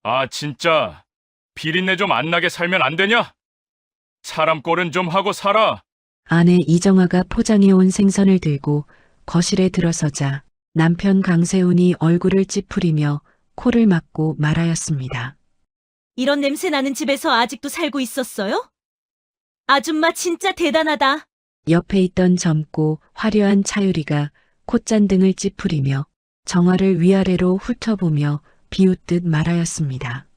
아, 진짜. 비린내 좀 안 나게 살면 안 되냐? 사람 꼴은 좀 하고 살아. 아내 이정아가 포장해온 생선을 들고 거실에 들어서자 남편 강세훈이 얼굴을 찌푸리며 코를 막고 말하였습니다. 이런 냄새 나는 집에서 아직도 살고 있었어요? 아줌마 진짜 대단하다. 옆에 있던 젊고 화려한 차유리가 콧잔등을 찌푸리며 정화를 위아래로 훑어보며 비웃듯 말하였습니다.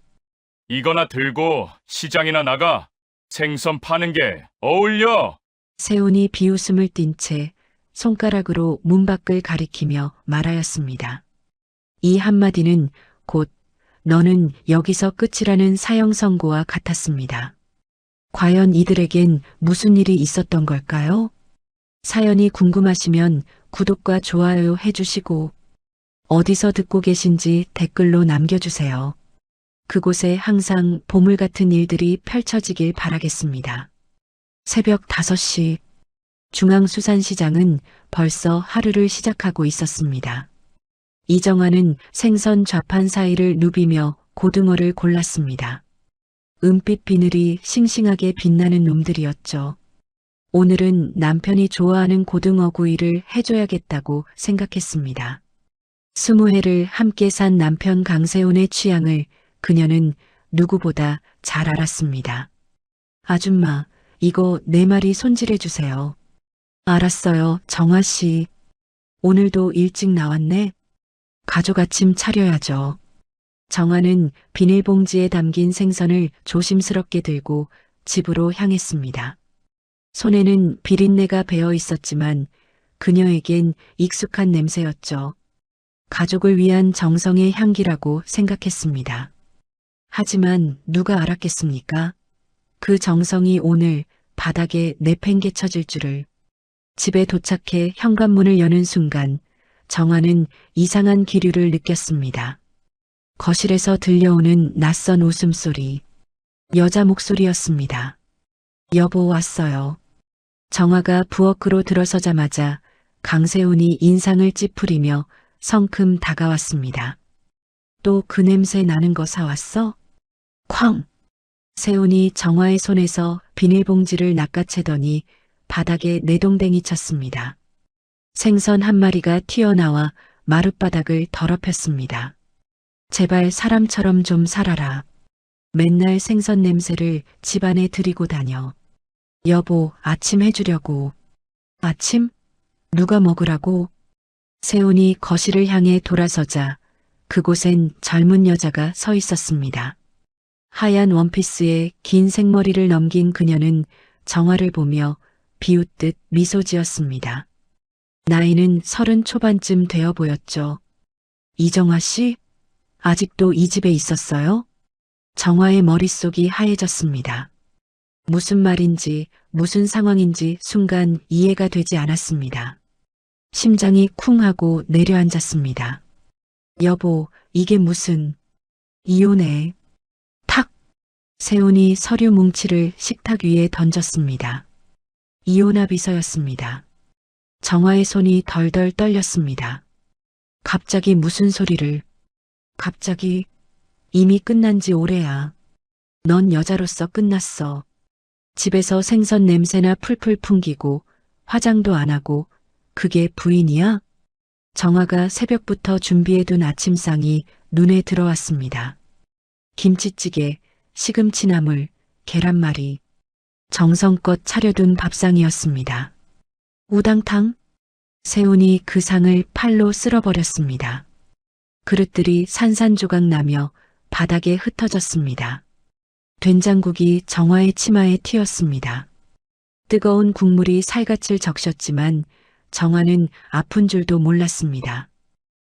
이거나 들고 시장이나 나가. 생선 파는 게 어울려. 세훈이 비웃음을 띤 채 손가락으로 문 밖을 가리키며 말하였습니다. 이 한마디는 곧 너는 여기서 끝이라는 사형 선고와 같았습니다. 과연 이들에겐 무슨 일이 있었던 걸까요? 사연이 궁금하시면 구독과 좋아요 해주시고 어디서 듣고 계신지 댓글로 남겨주세요. 그곳에 항상 보물 같은 일들이 펼쳐지길 바라겠습니다. 새벽 5시 중앙수산시장은 벌써 하루를 시작하고 있었습니다. 이정아는 생선 좌판 사이를 누비며 고등어를 골랐습니다. 은빛 비늘이 싱싱하게 빛나는 놈들이었죠. 오늘은 남편이 좋아하는 고등어 구이를 해줘야겠다고 생각했습니다. 20회를 함께 산 남편 강세훈의 취향을 그녀는 누구보다 잘 알았습니다. 아줌마, 이거 4마리 손질해주세요. 알았어요, 정아씨. 오늘도 일찍 나왔네. 가족 아침 차려야죠. 정아는 비닐봉지에 담긴 생선을 조심스럽게 들고 집으로 향했습니다. 손에는 비린내가 배어 있었지만 그녀에겐 익숙한 냄새였죠. 가족을 위한 정성의 향기라고 생각했습니다. 하지만 누가 알았겠습니까? 그 정성이 오늘 바닥에 내팽개쳐질 줄을. 집에 도착해 현관문을 여는 순간 정아는 이상한 기류를 느꼈습니다. 거실에서 들려오는 낯선 웃음소리. 여자 목소리였습니다. 여보 왔어요. 정아가 부엌으로 들어서자마자 강세훈이 인상을 찌푸리며 성큼 다가왔습니다. 또 그 냄새 나는 거 사왔어? 쾅! 세훈이 정아의 손에서 비닐봉지를 낚아채더니 바닥에 내동댕이 쳤습니다. 생선 한 마리가 튀어나와 마룻바닥을 더럽혔습니다. 제발 사람처럼 좀 살아라. 맨날 생선 냄새를 집안에 들이고 다녀. 여보, 아침 해주려고. 아침? 누가 먹으라고? 세훈이 거실을 향해 돌아서자 그곳엔 젊은 여자가 서 있었습니다. 하얀 원피스에 긴 생머리를 넘긴 그녀는 정아를 보며 비웃듯 미소 지었습니다. 나이는 30 초반쯤 되어 보였죠. 이정아 씨? 아직도 이 집에 있었어요? 정아의 머릿속이 하얘졌습니다. 무슨 말인지 무슨 상황인지 순간 이해가 되지 않았습니다. 심장이 쿵 하고 내려앉았습니다. 여보, 이게 무슨... 이혼해. 탁! 세훈이 서류 뭉치를 식탁 위에 던졌습니다. 이혼합 비서였습니다. 정아의 손이 덜덜 떨렸습니다. 갑자기 무슨 소리를... 갑자기... 이미 끝난 지 오래야. 넌 여자로서 끝났어. 집에서 생선 냄새나 풀풀 풍기고 화장도 안 하고 그게 부인이야? 정아가 새벽부터 준비해둔 아침상이 눈에 들어왔습니다. 김치찌개, 시금치나물, 계란말이, 정성껏 차려둔 밥상이었습니다. 우당탕? 세훈이 그 상을 팔로 쓸어버렸습니다. 그릇들이 산산조각 나며 바닥에 흩어졌습니다. 된장국이 정아의 치마에 튀었습니다. 뜨거운 국물이 살갗을 적셨지만 정아는 아픈 줄도 몰랐습니다.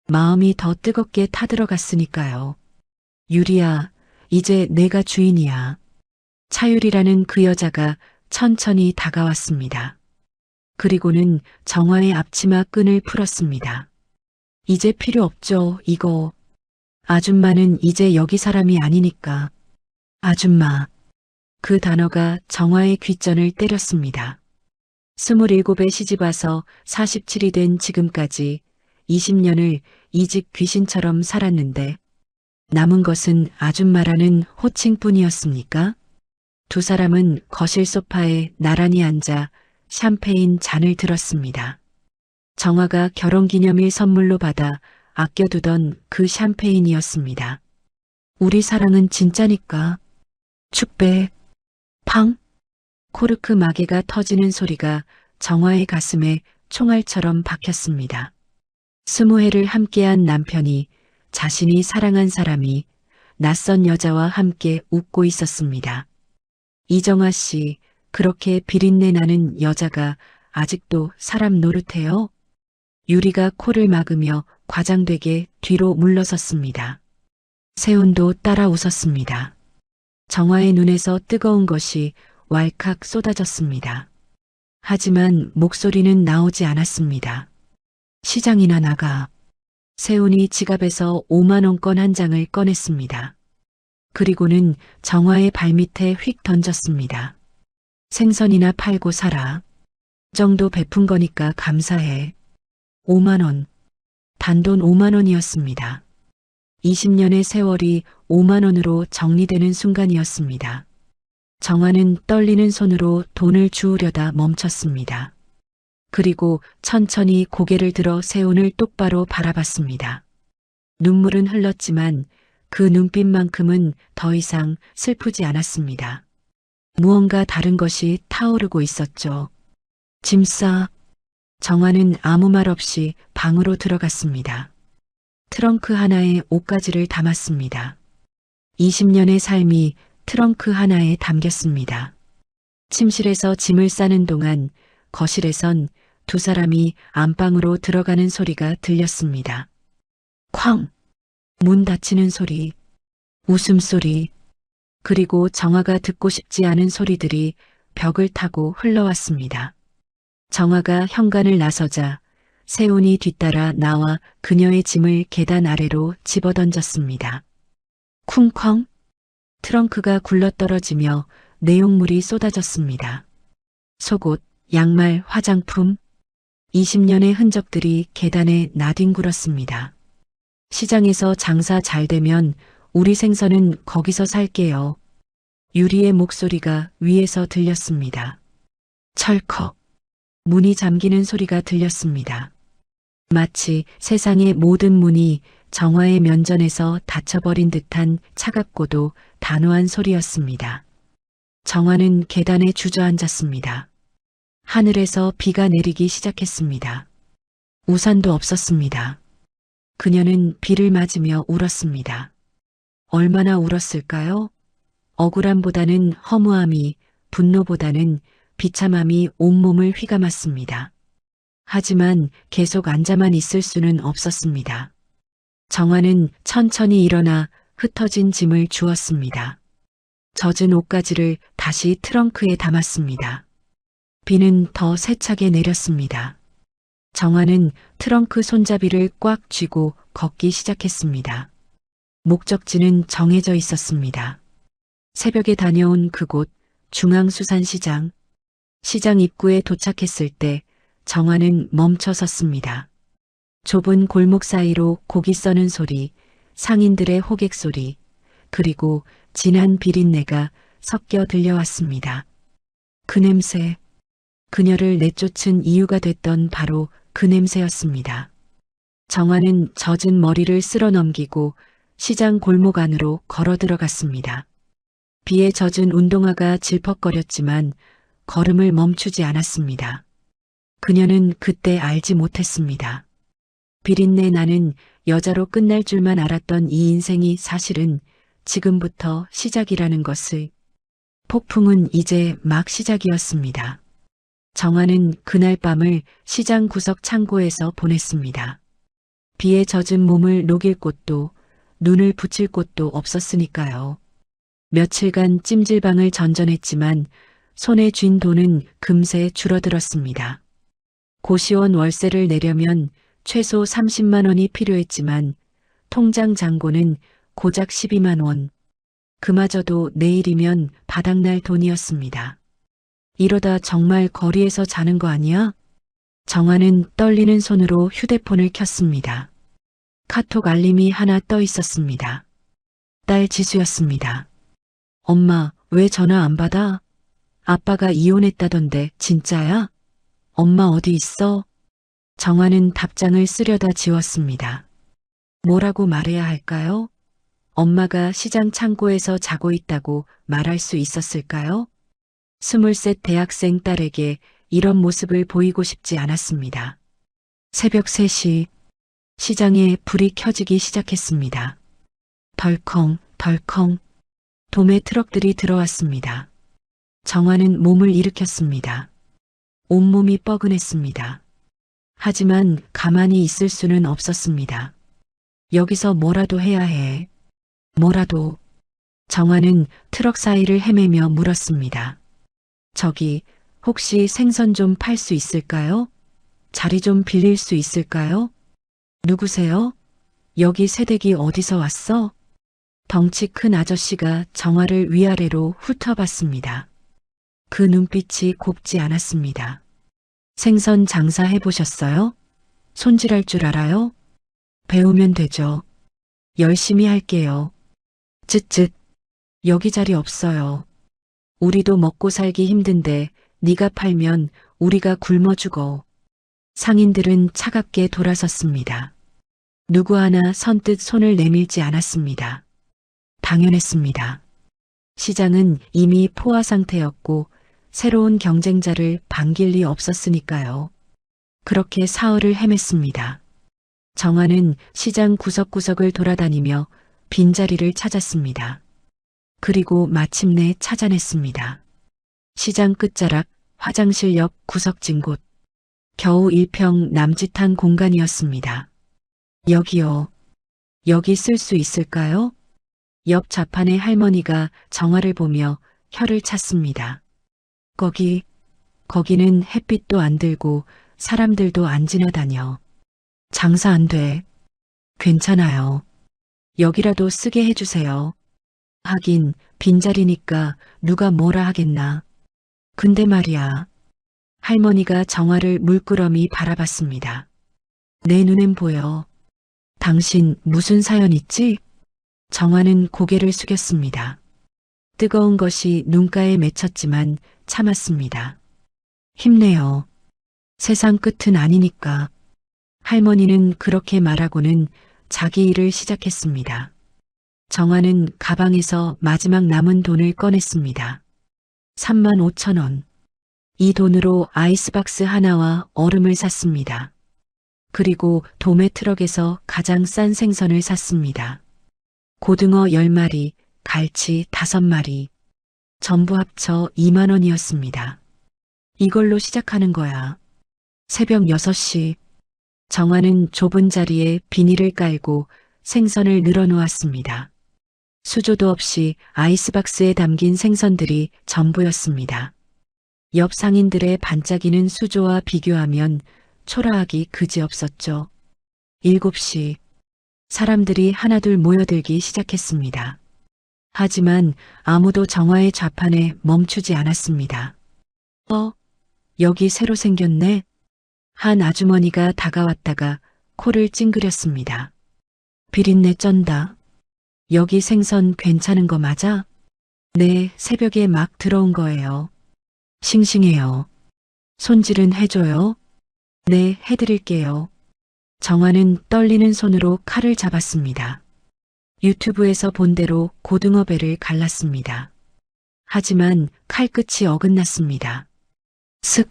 마음이 더 뜨겁게 타들어갔으니까요. 유리야, 이제 내가 주인이야. 차유리라는 그 여자가 천천히 다가왔습니다. 그리고는 정아의 앞치마 끈을 풀었습니다. 이제 필요 없죠, 이거. 아줌마는 이제 여기 사람이 아니니까. 아줌마. 그 단어가 정아의 귓전을 때렸습니다. 27에 시집와서 47이 된 지금까지 20년을 이 집 귀신처럼 살았는데 남은 것은 아줌마라는 호칭뿐이었습니까? 두 사람은 거실 소파에 나란히 앉아 샴페인 잔을 들었습니다. 정화가 결혼기념일 선물로 받아 아껴두던 그 샴페인이었습니다. 우리 사랑은 진짜니까. 축배, 팡! 코르크 마개가 터지는 소리가 정화의 가슴에 총알처럼 박혔습니다. 20회를 함께한 남편이, 자신이 사랑한 사람이 낯선 여자와 함께 웃고 있었습니다. 이정아 씨, 그렇게 비린내 나는 여자가 아직도 사람 노릇해요? 유리가 코를 막으며 과장되게 뒤로 물러섰습니다. 세훈도 따라 웃었습니다. 정화의 눈에서 뜨거운 것이 왈칵 쏟아졌습니다. 하지만 목소리는 나오지 않았습니다. 시장이나 나가. 세훈이 지갑에서 5만 원권 한 장을 꺼냈습니다. 그리고는 정화의 발밑에 휙 던졌습니다. 생선이나 팔고 살아. 정도 베푼 거니까 감사해. 5만 원. 단돈 5만 원이었습니다. 20년의 세월이 5만 원으로 정리되는 순간이었습니다. 정화는 떨리는 손으로 돈을 주우려다 멈췄습니다. 그리고 천천히 고개를 들어 세훈을 똑바로 바라봤습니다. 눈물은 흘렀지만 그 눈빛만큼은 더 이상 슬프지 않았습니다. 무언가 다른 것이 타오르고 있었죠. 짐 싸. 정화는 아무 말 없이 방으로 들어갔습니다. 트렁크 하나에 옷가지를 담았습니다. 20년의 삶이 트렁크 하나에 담겼습니다. 침실에서 짐을 싸는 동안 거실에선 두 사람이 안방으로 들어가는 소리가 들렸습니다. 쾅! 문 닫히는 소리, 웃음소리, 그리고 정화가 듣고 싶지 않은 소리들이 벽을 타고 흘러왔습니다. 정화가 현관을 나서자 세훈이 뒤따라 나와 그녀의 짐을 계단 아래로 집어던졌습니다. 쿵쾅! 트렁크가 굴러떨어지며 내용물이 쏟아졌습니다. 속옷, 양말, 화장품, 20년의 흔적들이 계단에 나뒹굴었습니다. 시장에서 장사 잘 되면 우리 생선은 거기서 살게요. 유리의 목소리가 위에서 들렸습니다. 철컥. 문이 잠기는 소리가 들렸습니다. 마치 세상의 모든 문이 정화의 면전에서 닫혀버린 듯한 차갑고도 단호한 소리였습니다. 정화는 계단에 주저앉았습니다. 하늘에서 비가 내리기 시작했습니다. 우산도 없었습니다. 그녀는 비를 맞으며 울었습니다. 얼마나 울었을까요? 억울함보다는 허무함이, 분노보다는 비참함이 온몸을 휘감았습니다. 하지만 계속 앉아만 있을 수는 없었습니다. 정화는 천천히 일어나 흩어진 짐을 주웠습니다. 젖은 옷가지를 다시 트렁크에 담았습니다. 비는 더 세차게 내렸습니다. 정화는 트렁크 손잡이를 꽉 쥐고 걷기 시작했습니다. 목적지는 정해져 있었습니다. 새벽에 다녀온 그곳, 중앙수산시장. 시장 입구에 도착했을 때 정화는 멈춰 섰습니다. 좁은 골목 사이로 고기 써는 소리, 상인들의 호객 소리, 그리고 진한 비린내가 섞여 들려왔습니다. 그 냄새, 그녀를 내쫓은 이유가 됐던 바로 그 냄새였습니다. 정화는 젖은 머리를 쓸어 넘기고 시장 골목 안으로 걸어 들어갔습니다. 비에 젖은 운동화가 질퍽거렸지만 걸음을 멈추지 않았습니다. 그녀는 그때 알지 못했습니다. 비린내 나는 여자로 끝날 줄만 알았던 이 인생이 사실은 지금부터 시작이라는 것을. 폭풍은 이제 막 시작이었습니다. 정화는 그날 밤을 시장 구석 창고에서 보냈습니다. 비에 젖은 몸을 녹일 곳도 눈을 붙일 곳도 없었으니까요. 며칠간 찜질방을 전전했지만 손에 쥔 돈은 금세 줄어들었습니다. 고시원 월세를 내려면 최소 30만 원이 필요했지만 통장 잔고는 고작 12만 원. 그마저도 내일이면 바닥날 돈이었습니다. 이러다 정말 거리에서 자는 거 아니야? 정화는 떨리는 손으로 휴대폰을 켰습니다. 카톡 알림이 하나 떠 있었습니다. 딸 지수였습니다. 엄마, 왜 전화 안 받아? 아빠가 이혼했다던데 진짜야? 엄마 어디 있어? 정화는 답장을 쓰려다 지웠습니다. 뭐라고 말해야 할까요? 엄마가 시장 창고에서 자고 있다고 말할 수 있었을까요? 23 대학생 딸에게 이런 모습을 보이고 싶지 않았습니다. 새벽 3시 시장에 불이 켜지기 시작했습니다. 덜컹 덜컹 도매 트럭들이 들어왔습니다. 정화는 몸을 일으켰습니다. 온몸이 뻐근했습니다. 하지만 가만히 있을 수는 없었습니다. 여기서 뭐라도 해야 해. 뭐라도. 정화는 트럭 사이를 헤매며 물었습니다. 저기 혹시 생선 좀 팔 수 있을까요? 자리 좀 빌릴 수 있을까요? 누구세요? 여기 새댁이 어디서 왔어? 덩치 큰 아저씨가 정화를 위아래로 훑어봤습니다. 그 눈빛이 곱지 않았습니다. 생선 장사 해보셨어요? 손질할 줄 알아요? 배우면 되죠. 열심히 할게요. 쯧쯧. 여기 자리 없어요. 우리도 먹고 살기 힘든데 네가 팔면 우리가 굶어 죽어. 상인들은 차갑게 돌아섰습니다. 누구 하나 선뜻 손을 내밀지 않았습니다. 당연했습니다. 시장은 이미 포화 상태였고 새로운 경쟁자를 반길 리 없었으니까요. 그렇게 사흘을 헤맸습니다. 정화는 시장 구석구석을 돌아다니며 빈자리를 찾았습니다. 그리고 마침내 찾아냈습니다. 시장 끝자락 화장실 옆 구석진 곳. 겨우 1평 남짓한 공간이었습니다. 여기요. 여기 쓸 수 있을까요? 옆 좌판의 할머니가 정화를 보며 혀를 찼습니다. 거기는 햇빛도 안 들고 사람들도 안 지나다녀. 장사 안 돼. 괜찮아요. 여기라도 쓰게 해주세요. 하긴 빈자리니까 누가 뭐라 하겠나. 근데 말이야. 할머니가 정화를 물끄러미 바라봤습니다. 내 눈엔 보여. 당신 무슨 사연 있지? 정화는 고개를 숙였습니다. 뜨거운 것이 눈가에 맺혔지만 참았습니다. 힘내요. 세상 끝은 아니니까. 할머니는 그렇게 말하고는 자기 일을 시작했습니다. 정화는 가방에서 마지막 남은 돈을 꺼냈습니다. 35,000원. 이 돈으로 아이스박스 하나와 얼음을 샀습니다. 그리고 도매 트럭에서 가장 싼 생선을 샀습니다. 고등어 10마리, 갈치 5마리. 전부 합쳐 2만 원이었습니다. 이걸로 시작하는 거야. 새벽 6시. 정화는 좁은 자리에 비닐을 깔고 생선을 늘어놓았습니다. 수조도 없이 아이스박스에 담긴 생선들이 전부였습니다. 옆 상인들의 반짝이는 수조와 비교하면 초라하기 그지없었죠. 7시. 사람들이 하나둘 모여들기 시작했습니다. 하지만 아무도 정화의 좌판에 멈추지 않았습니다. 여기 새로 생겼네. 한 아주머니가 다가왔다가 코를 찡그렸습니다. 비린내 쩐다. 여기 생선 괜찮은 거 맞아? 네, 새벽에 막 들어온 거예요. 싱싱해요. 손질은 해줘요? 네, 해드릴게요. 정화는 떨리는 손으로 칼을 잡았습니다. 유튜브에서 본 대로 고등어 배를 갈랐습니다. 하지만 칼끝이 어긋났습니다. 슥!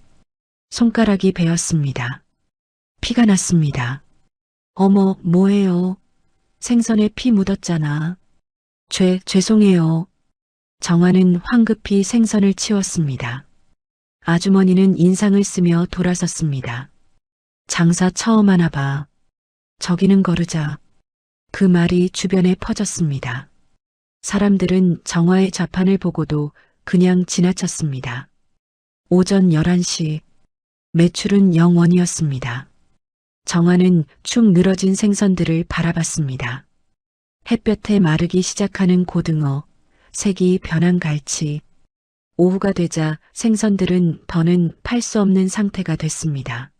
손가락이 베었습니다. 피가 났습니다. 어머, 뭐예요? 생선에 피 묻었잖아. 죄송해요. 정화는 황급히 생선을 치웠습니다. 아주머니는 인상을 쓰며 돌아섰습니다. 장사 처음 하나 봐. 저기는 거르자. 그 말이 주변에 퍼졌습니다. 사람들은 정화의 좌판을 보고도 그냥 지나쳤습니다. 오전 11시. 매출은 0원이었습니다. 정화는 축 늘어진 생선들을 바라봤습니다. 햇볕에 마르기 시작하는 고등어, 색이 변한 갈치. 오후가 되자 생선들은 더는 팔 수 없는 상태가 됐습니다.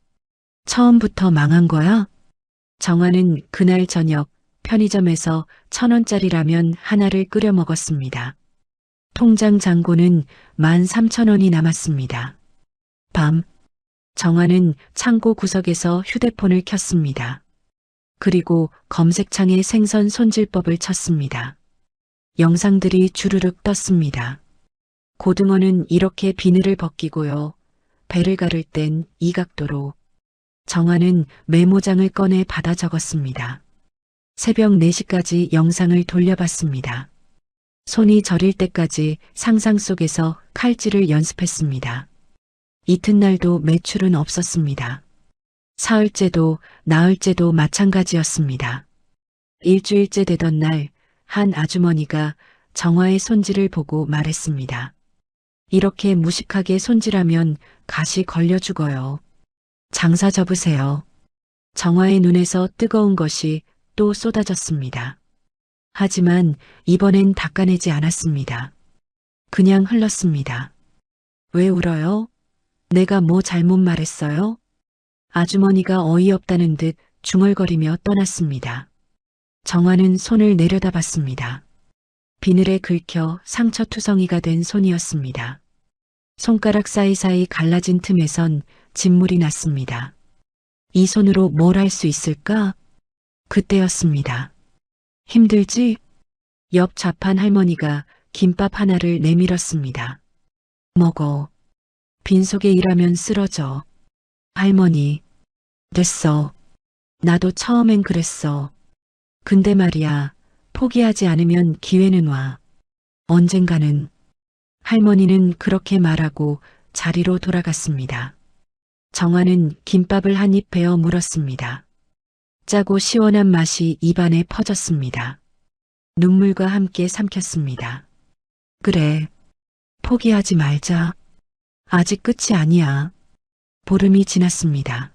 처음부터 망한 거야? 정화는 그날 저녁 편의점에서 1,000원짜리 라면 하나를 끓여 먹었습니다. 통장 잔고는 13,000원이 남았습니다. 밤, 정화는 창고 구석에서 휴대폰을 켰습니다. 그리고 검색창에 생선 손질법을 쳤습니다. 영상들이 주르륵 떴습니다. 고등어는 이렇게 비늘을 벗기고요. 배를 가를 땐 이 각도로. 정화는 메모장을 꺼내 받아 적었습니다. 새벽 4시까지 영상을 돌려봤습니다. 손이 저릴 때까지 상상 속에서 칼질을 연습했습니다. 이튿날도 매출은 없었습니다. 사흘째도 나흘째도 마찬가지였습니다. 일주일째 되던 날 한 아주머니가 정화의 손질을 보고 말했습니다. 이렇게 무식하게 손질하면 가시 걸려 죽어요. 장사 접으세요. 정화의 눈에서 뜨거운 것이 또 쏟아졌습니다. 하지만 이번엔 닦아내지 않았습니다. 그냥 흘렀습니다. 왜 울어요? 내가 뭐 잘못 말했어요? 아주머니가 어이없다는 듯 중얼거리며 떠났습니다. 정화는 손을 내려다봤습니다. 비늘에 긁혀 상처투성이가 된 손이었습니다. 손가락 사이사이 갈라진 틈에선 진물이 났습니다. 이 손으로 뭘 할 수 있을까? 그때였습니다. 힘들지? 옆 좌판 할머니가 김밥 하나를 내밀었습니다. 먹어. 빈속에 일하면 쓰러져. 할머니. 됐어. 나도 처음엔 그랬어. 근데 말이야, 포기하지 않으면 기회는 와. 언젠가는. 할머니는 그렇게 말하고 자리로 돌아갔습니다. 정화는 김밥을 한 입 베어 물었습니다. 짜고 시원한 맛이 입안에 퍼졌습니다. 눈물과 함께 삼켰습니다. 그래. 포기하지 말자. 아직 끝이 아니야. 보름이 지났습니다.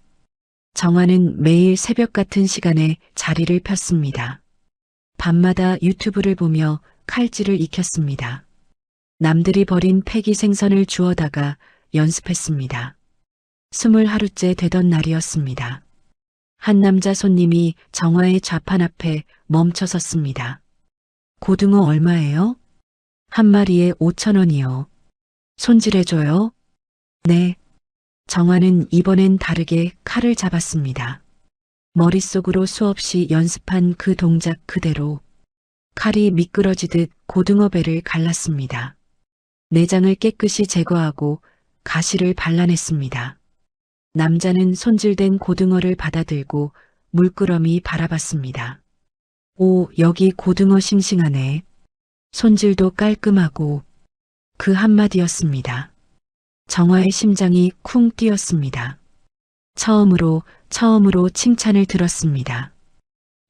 정화는 매일 새벽 같은 시간에 자리를 폈습니다. 밤마다 유튜브를 보며 칼질을 익혔습니다. 남들이 버린 폐기 생선을 주워다가 연습했습니다. 20하루째 되던 날이었습니다. 한 남자 손님이 정화의 좌판 앞에 멈춰 섰습니다. 고등어 얼마예요? 한 마리에 5,000원이요. 손질해줘요? 네. 정화는 이번엔 다르게 칼을 잡았습니다. 머릿속으로 수없이 연습한 그 동작 그대로 칼이 미끄러지듯 고등어 배를 갈랐습니다. 내장을 깨끗이 제거하고 가시를 발라냈습니다. 남자는 손질된 고등어를 받아들고 물끄러미 바라봤습니다. 오, 여기 고등어 싱싱하네. 손질도 깔끔하고. 그 한마디였습니다. 정화의 심장이 쿵 뛰었습니다. 처음으로 칭찬을 들었습니다.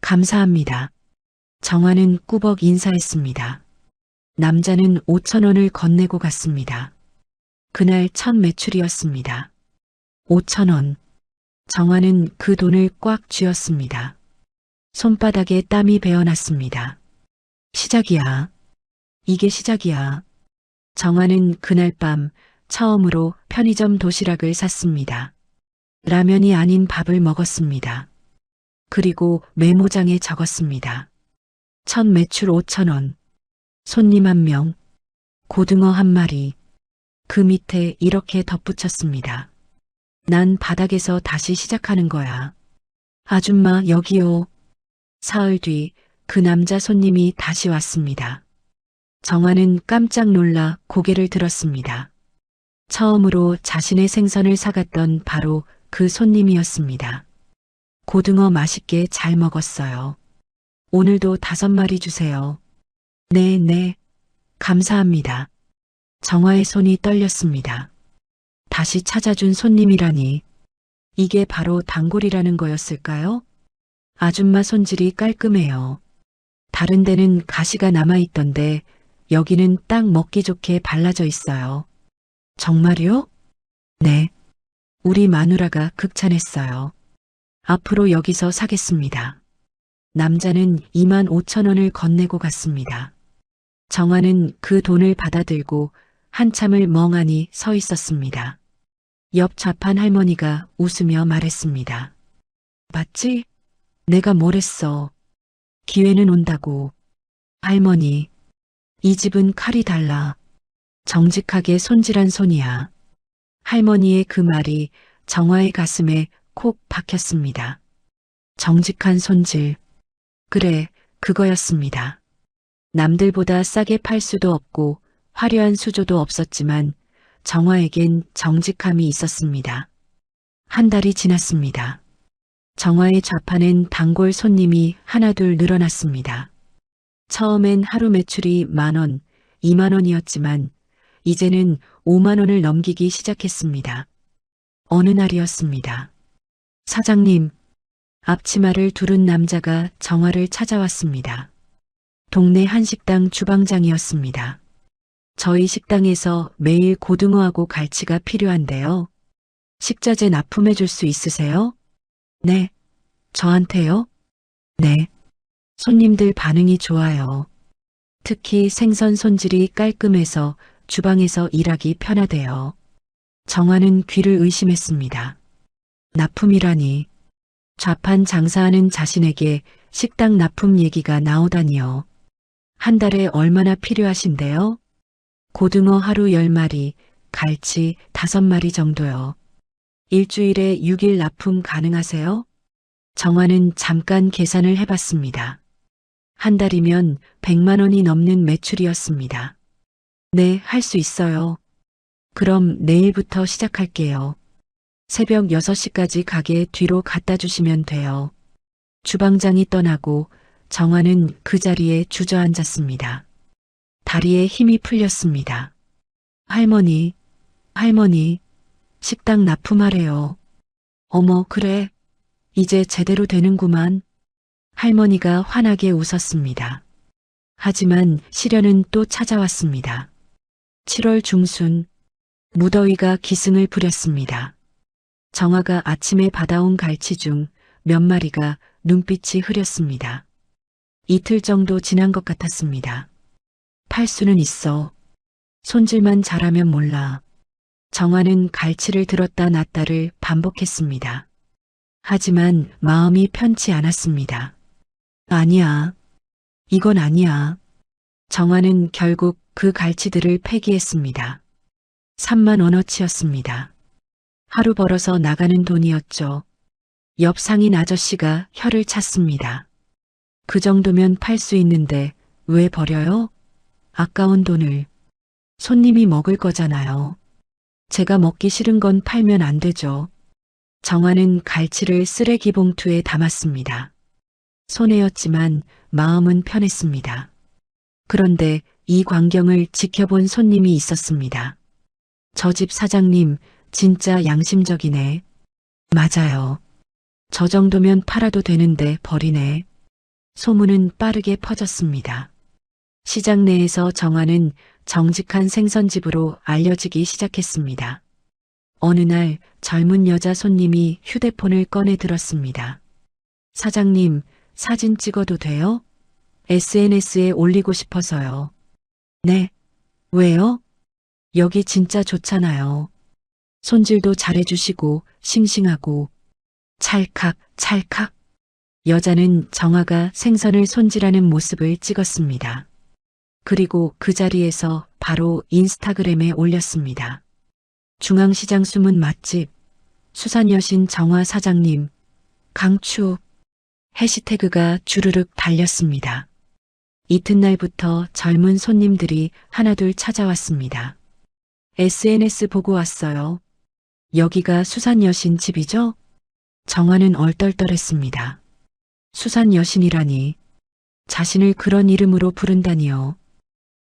감사합니다. 정화는 꾸벅 인사했습니다. 남자는 5,000원을 건네고 갔습니다. 그날 첫 매출이었습니다. 5,000원. 정화는 그 돈을 꽉 쥐었습니다. 손바닥에 땀이 배어났습니다. 시작이야. 이게 시작이야. 정화는 그날 밤 처음으로 편의점 도시락을 샀습니다. 라면이 아닌 밥을 먹었습니다. 그리고 메모장에 적었습니다. 첫 매출 5,000원. 손님 1명. 고등어 1마리. 그 밑에 이렇게 덧붙였습니다. 난 바닥에서 다시 시작하는 거야. 아줌마 여기요. 사흘 뒤 그 남자 손님이 다시 왔습니다. 정화는 깜짝 놀라 고개를 들었습니다. 처음으로 자신의 생선을 사갔던 바로 그 손님이었습니다. 고등어 맛있게 잘 먹었어요. 오늘도 5마리 주세요. 네. 감사합니다. 정화의 손이 떨렸습니다. 다시 찾아준 손님이라니. 이게 바로 단골이라는 거였을까요? 아줌마 손질이 깔끔해요. 다른 데는 가시가 남아있던데 여기는 딱 먹기 좋게 발라져 있어요. 정말요? 네. 우리 마누라가 극찬했어요. 앞으로 여기서 사겠습니다. 남자는 25,000원을 건네고 갔습니다. 정화는 그 돈을 받아들고 한참을 멍하니 서 있었습니다. 옆 좌판 할머니가 웃으며 말했습니다. 맞지? 내가 뭘 했어. 기회는 온다고. 할머니, 이 집은 칼이 달라. 정직하게 손질한 손이야. 할머니의 그 말이 정화의 가슴에 콕 박혔습니다. 정직한 손질. 그래, 그거였습니다. 남들보다 싸게 팔 수도 없고 화려한 수조도 없었지만 정화에겐 정직함이 있었습니다. 한 달이 지났습니다. 정화의 좌판엔 단골 손님이 하나둘 늘어났습니다. 처음엔 하루 매출이 10,000원, 20,000원이었지만 이제는 50,000원을 넘기기 시작했습니다. 어느 날이었습니다. 사장님, 앞치마를 두른 남자가 정화를 찾아왔습니다. 동네 한식당 주방장이었습니다. 저희 식당에서 매일 고등어하고 갈치가 필요한데요. 식자재 납품해 줄 수 있으세요? 네. 저한테요? 네. 손님들 반응이 좋아요. 특히 생선 손질이 깔끔해서 주방에서 일하기 편하대요. 정화는 귀를 의심했습니다. 납품이라니. 좌판 장사하는 자신에게 식당 납품 얘기가 나오다니요. 한 달에 얼마나 필요하신데요? 고등어 하루 10마리, 갈치 5마리 정도요. 일주일에 6일 납품 가능하세요? 정화는 잠깐 계산을 해봤습니다. 한 달이면 100만 원이 넘는 매출이었습니다. 네, 할 수 있어요. 그럼 내일부터 시작할게요. 새벽 6시까지 가게 뒤로 갖다 주시면 돼요. 주방장이 떠나고 정화는 그 자리에 주저앉았습니다. 다리에 힘이 풀렸습니다. 할머니, 식당 납품하래요. 어머, 그래. 이제 제대로 되는구만. 할머니가 환하게 웃었습니다. 하지만 시련은 또 찾아왔습니다. 7월 중순, 무더위가 기승을 부렸습니다. 정화가 아침에 받아온 갈치 중 몇 마리가 눈빛이 흐렸습니다. 이틀 정도 지난 것 같았습니다. 팔 수는 있어. 손질만 잘하면 몰라. 정화는 갈치를 들었다 놨다를 반복했습니다. 하지만 마음이 편치 않았습니다. 아니야. 이건 아니야. 정화는 결국 그 갈치들을 폐기했습니다. 3만 원어치였습니다. 하루 벌어서 나가는 돈이었죠. 옆 상인 아저씨가 혀를 찼습니다. 그 정도면 팔 수 있는데 왜 버려요? 아까운 돈을. 손님이 먹을 거잖아요. 제가 먹기 싫은 건 팔면 안 되죠. 정화는 갈치를 쓰레기 봉투에 담았습니다. 손해였지만 마음은 편했습니다. 그런데 이 광경을 지켜본 손님이 있었습니다. 저 집 사장님 진짜 양심적이네. 맞아요. 저 정도면 팔아도 되는데 버리네. 소문은 빠르게 퍼졌습니다. 시장 내에서 정화는 정직한 생선집으로 알려지기 시작했습니다. 어느 날 젊은 여자 손님이 휴대폰을 꺼내 들었습니다. 사장님, 사진 찍어도 돼요? SNS에 올리고 싶어서요. 네. 왜요? 여기 진짜 좋잖아요. 손질도 잘해주시고 싱싱하고 찰칵 찰칵. 여자는 정화가 생선을 손질하는 모습을 찍었습니다. 그리고 그 자리에서 바로 인스타그램에 올렸습니다. 중앙시장 숨은 맛집, 수산여신 정화 사장님, 강추. 해시태그가 주르륵 달렸습니다. 이튿날부터 젊은 손님들이 하나둘 찾아왔습니다. SNS 보고 왔어요. 여기가 수산여신 집이죠? 정화는 얼떨떨했습니다. 수산여신이라니. 자신을 그런 이름으로 부른다니요.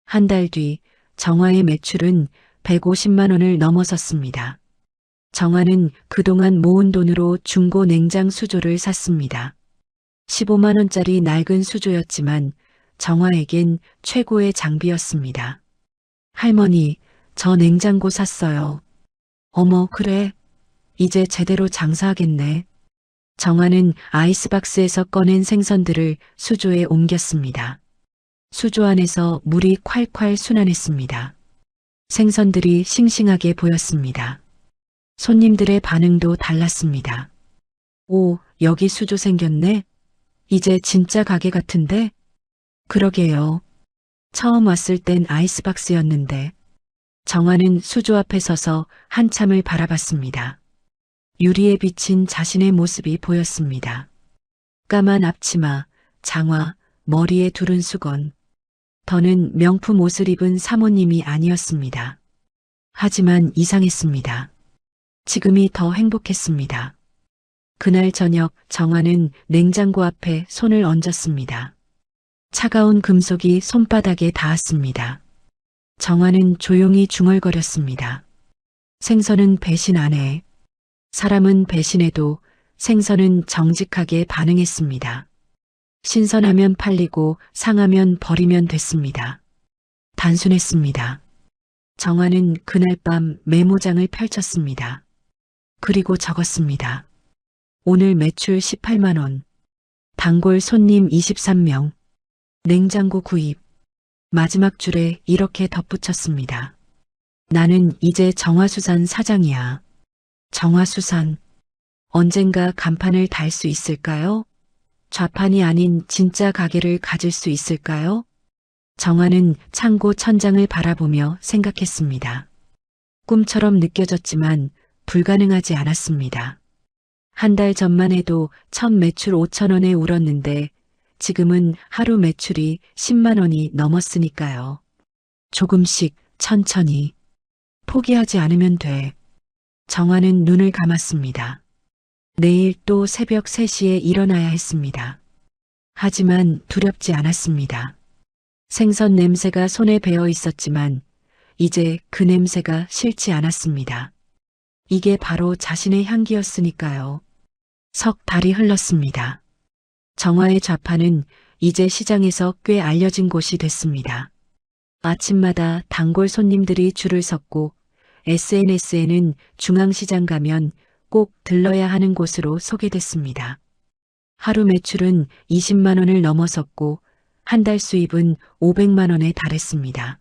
한 달 뒤 정화의 매출은 150만 원을 넘어섰습니다. 정화는 그동안 모은 돈으로 중고 냉장 수조를 샀습니다. 15만 원짜리 낡은 수조였지만 정화에겐 최고의 장비였습니다. 할머니, 저 냉장고 샀어요. 어머, 그래. 이제 제대로 장사하겠네. 정화는 아이스박스에서 꺼낸 생선들을 수조에 옮겼습니다. 수조 안에서 물이 콸콸 순환했습니다. 생선들이 싱싱하게 보였습니다. 손님들의 반응도 달랐습니다. 오, 여기 수조 생겼네? 이제 진짜 가게 같은데? 그러게요. 처음 왔을 땐 아이스박스였는데. 정화는 수조 앞에 서서 한참을 바라봤습니다. 유리에 비친 자신의 모습이 보였습니다. 까만 앞치마, 장화, 머리에 두른 수건. 더는 명품 옷을 입은 사모님이 아니었습니다. 하지만 이상했습니다. 지금이 더 행복했습니다. 그날 저녁 정화는 냉장고 앞에 손을 얹었습니다. 차가운 금속이 손바닥에 닿았습니다. 정화는 조용히 중얼거렸습니다. 생선은 배신 안 해. 사람은 배신해도 생선은 정직하게 반응했습니다. 신선하면 팔리고 상하면 버리면 됐습니다. 단순했습니다. 정화는 그날 밤 메모장을 펼쳤습니다. 그리고 적었습니다. 오늘 매출 18만 원. 단골 손님 23명. 냉장고 구입. 마지막 줄에 이렇게 덧붙였습니다. 나는 이제 정화수산 사장이야. 정화수산. 언젠가 간판을 달 수 있을까요? 좌판이 아닌 진짜 가게를 가질 수 있을까요? 정화는 창고 천장을 바라보며 생각했습니다. 꿈처럼 느껴졌지만 불가능하지 않았습니다. 한 달 전만 해도 첫 매출 5천 원에 울었는데 지금은 하루 매출이 10만 원이 넘었으니까요. 조금씩 천천히. 포기하지 않으면 돼. 정화는 눈을 감았습니다. 내일 또 새벽 3시에 일어나야 했습니다. 하지만 두렵지 않았습니다. 생선 냄새가 손에 배어 있었지만 이제 그 냄새가 싫지 않았습니다. 이게 바로 자신의 향기였으니까요. 석 달이 흘렀습니다. 정화의 좌판은 이제 시장에서 꽤 알려진 곳이 됐습니다. 아침마다 단골 손님들이 줄을 섰고 SNS에는 중앙시장 가면 꼭 들러야 하는 곳으로 소개됐습니다. 하루 매출은 20만 원을 넘어섰고 한 달 수입은 500만 원에 달했습니다.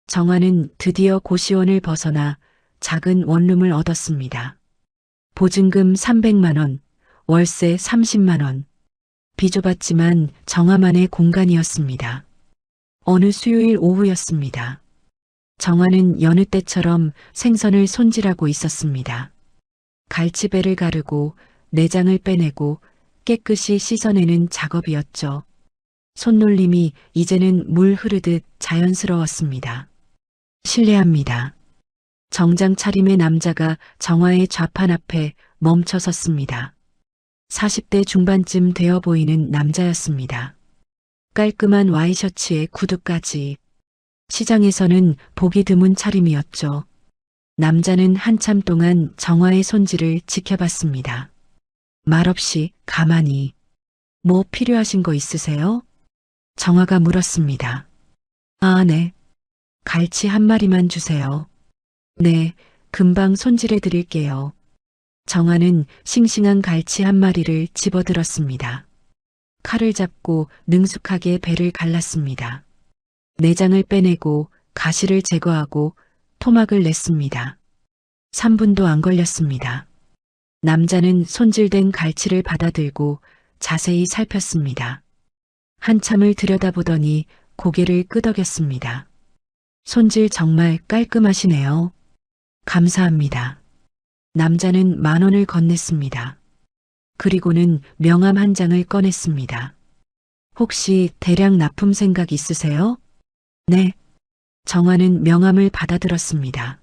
정화는 드디어 고시원을 벗어나 작은 원룸을 얻었습니다. 보증금 300만 원, 월세 30만 원. 비좁았지만 정화만의 공간이었습니다. 어느 수요일 오후였습니다. 정화는 여느 때처럼 생선을 손질하고 있었습니다. 갈치배를 가르고 내장을 빼내고 깨끗이 씻어내는 작업이었죠. 손놀림이 이제는 물 흐르듯 자연스러웠습니다. 실례합니다. 정장 차림의 남자가 정화의 좌판 앞에 멈춰 섰습니다. 40대 중반쯤 되어 보이는 남자였습니다. 깔끔한 와이셔츠에 구두까지. 시장에서는 보기 드문 차림이었죠. 남자는 한참 동안 정화의 손질을 지켜봤습니다. 말없이 가만히. 뭐 필요하신 거 있으세요? 정화가 물었습니다. 아, 네. 갈치 한 마리만 주세요. 네, 금방 손질해 드릴게요. 정화는 싱싱한 갈치 한 마리를 집어들었습니다. 칼을 잡고 능숙하게 배를 갈랐습니다. 내장을 빼내고 가시를 제거하고 토막을 냈습니다. 3분도 안 걸렸습니다. 남자는 손질된 갈치를 받아들고 자세히 살폈습니다. 한참을 들여다보더니 고개를 끄덕였습니다. 손질 정말 깔끔하시네요. 감사합니다. 남자는 10,000원을 건넸습니다. 그리고는 명함 한 장을 꺼냈습니다. 혹시 대량 납품 생각 있으세요? 네. 정화는 명함을 받아들었습니다.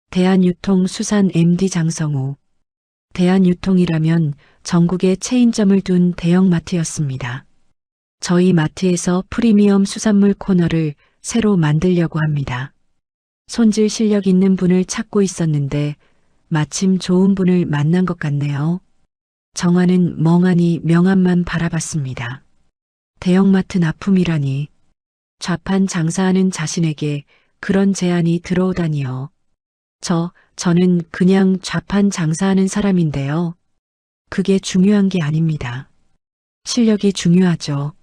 대한유통수산 MD 장성우. 대한유통이라면 전국에 체인점을 둔 대형마트였습니다. 저희 마트에서 프리미엄 수산물 코너를 새로 만들려고 합니다. 손질 실력 있는 분을 찾고 있었는데 마침 좋은 분을 만난 것 같네요. 정화는 멍하니 명함만 바라봤습니다. 대형마트 납품이라니. 좌판 장사하는 자신에게 그런 제안이 들어오다니요. 저는 그냥 좌판 장사하는 사람인데요. 그게 중요한 게 아닙니다. 실력이 중요하죠.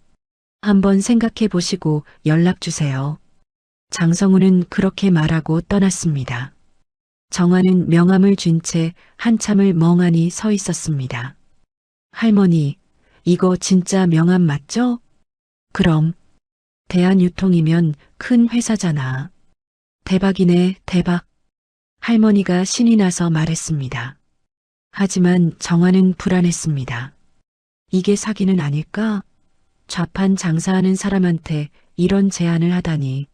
한번 생각해 보시고 연락 주세요. 장성우는 그렇게 말하고 떠났습니다. 정화는 명함을 쥔 채 한참을 멍하니 서 있었습니다. 할머니, 이거 진짜 명함 맞죠? 그럼 대한유통이면 큰 회사잖아. 대박이네, 대박. 할머니가 신이 나서 말했습니다. 하지만 정화는 불안했습니다. 이게 사기는 아닐까? 좌판 장사하는 사람한테 이런 제안을 하다니.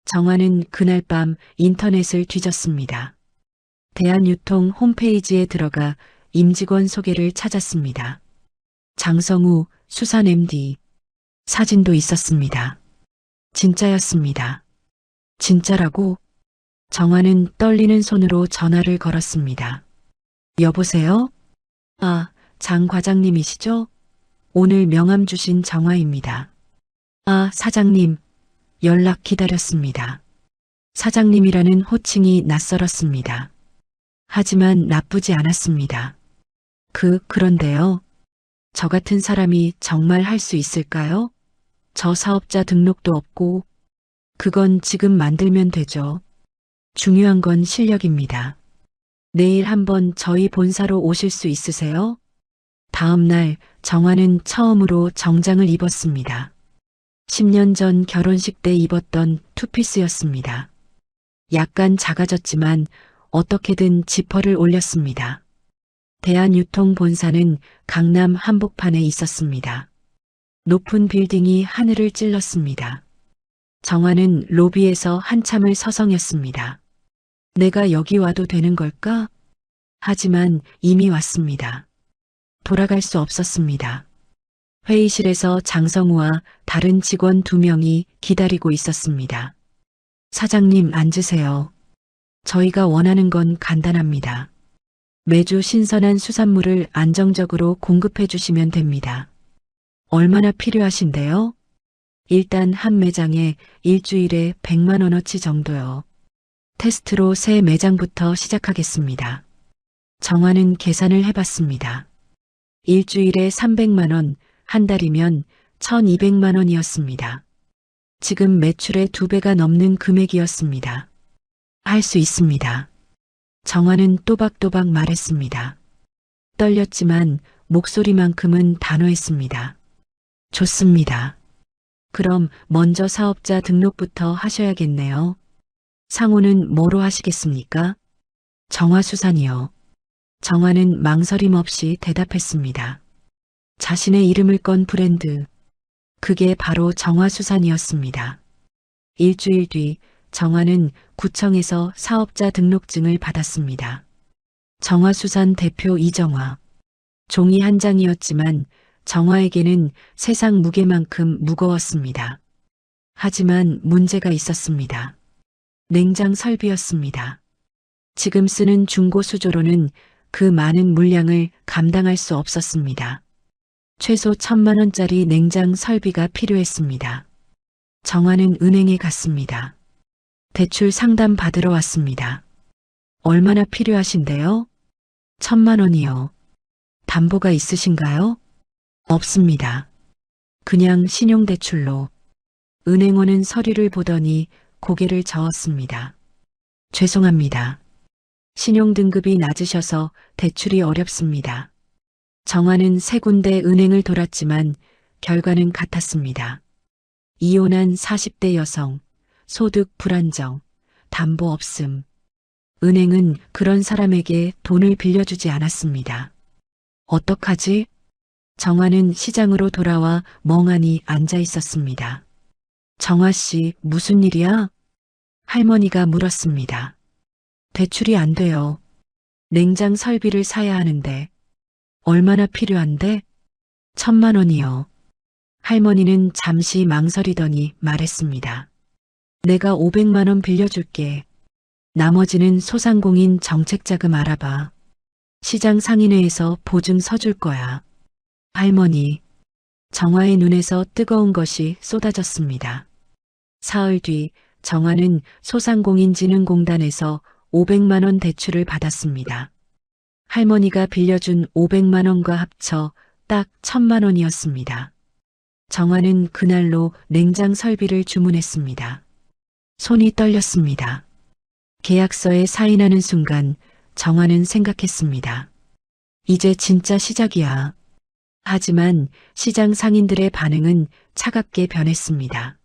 정화는 그날 밤 인터넷을 뒤졌습니다. 대한유통 홈페이지에 들어가 임직원 소개를 찾았습니다. 장성우, 수산 MD. 사진도 있었습니다. 진짜였습니다. 진짜라고? 정화는 떨리는 손으로 전화를 걸었습니다. 여보세요? 아, 장 과장님이시죠? 오늘 명함 주신 정화입니다. 아, 사장님. 연락 기다렸습니다. 사장님이라는 호칭이 낯설었습니다. 하지만 나쁘지 않았습니다. 그런데요. 저 같은 사람이 정말 할 수 있을까요? 저 사업자 등록도 없고, 그건 지금 만들면 되죠. 중요한 건 실력입니다. 내일 한번 저희 본사로 오실 수 있으세요? 다음 날 정화는 처음으로 정장을 입었습니다. 10년 전 결혼식 때 입었던 투피스였습니다. 약간 작아졌지만 어떻게든 지퍼를 올렸습니다. 대한유통 본사는 강남 한복판에 있었습니다. 높은 빌딩이 하늘을 찔렀습니다. 정화는 로비에서 한참을 서성였습니다. 내가 여기 와도 되는 걸까? 하지만 이미 왔습니다. 돌아갈 수 없었습니다. 회의실에서 장성우와 다른 직원 2명이 기다리고 있었습니다. 사장님 앉으세요. 저희가 원하는 건 간단합니다. 매주 신선한 수산물을 안정적으로 공급해 주시면 됩니다. 얼마나 필요하신데요? 일단 한 매장에 일주일에 100만 원어치 정도요. 테스트로 새 매장부터 시작하겠습니다. 정화는 계산을 해봤습니다. 일주일에 300만 원, 한 달이면 1200만 원이었습니다. 지금 매출의 2배가 넘는 금액이었습니다. 할 수 있습니다. 정화는 또박또박 말했습니다. 떨렸지만 목소리만큼은 단호했습니다. 좋습니다. 그럼 먼저 사업자 등록부터 하셔야겠네요. 상호는 뭐로 하시겠습니까? 정화수산이요. 정화는 망설임 없이 대답했습니다. 자신의 이름을 건 브랜드. 그게 바로 정화수산이었습니다. 일주일 뒤 정화는 구청에서 사업자 등록증을 받았습니다. 정화수산 대표 이정화. 종이 한 장이었지만 정화에게는 세상 무게만큼 무거웠습니다. 하지만 문제가 있었습니다. 냉장 설비였습니다. 지금 쓰는 중고 수조로는 그 많은 물량을 감당할 수 없었습니다. 최소 1000만 원짜리 냉장 설비가 필요했습니다. 정화는 은행에 갔습니다. 대출 상담 받으러 왔습니다. 얼마나 필요하신데요? 1000만 원이요. 담보가 있으신가요? 없습니다. 그냥 신용대출로. 은행원은 서류를 보더니 고개를 저었습니다. 죄송합니다. 신용등급이 낮으셔서 대출이 어렵습니다. 정화는 3군데 은행을 돌았지만 결과는 같았습니다. 이혼한 40대 여성, 소득 불안정, 담보 없음. 은행은 그런 사람에게 돈을 빌려주지 않았습니다. 어떡하지? 정화는 시장으로 돌아와 멍하니 앉아 있었습니다. 정화 씨, 무슨 일이야? 할머니가 물었습니다. 대출이 안 돼요. 냉장 설비를 사야 하는데. 얼마나 필요한데? 1000만 원이요. 할머니는 잠시 망설이더니 말했습니다. 내가 500만 원 빌려줄게. 나머지는 소상공인 정책자금 알아봐. 시장 상인회에서 보증 서줄 거야. 할머니. 정화의 눈에서 뜨거운 것이 쏟아졌습니다. 사흘 뒤 정화는 소상공인진흥공단에서 500만 원 대출을 받았습니다. 할머니가 빌려준 500만 원과 합쳐 딱 1000만 원이었습니다. 정화는 그날로 냉장 설비를 주문했습니다. 손이 떨렸습니다. 계약서에 사인하는 순간 정화는 생각했습니다. 이제 진짜 시작이야. 하지만 시장 상인들의 반응은 차갑게 변했습니다.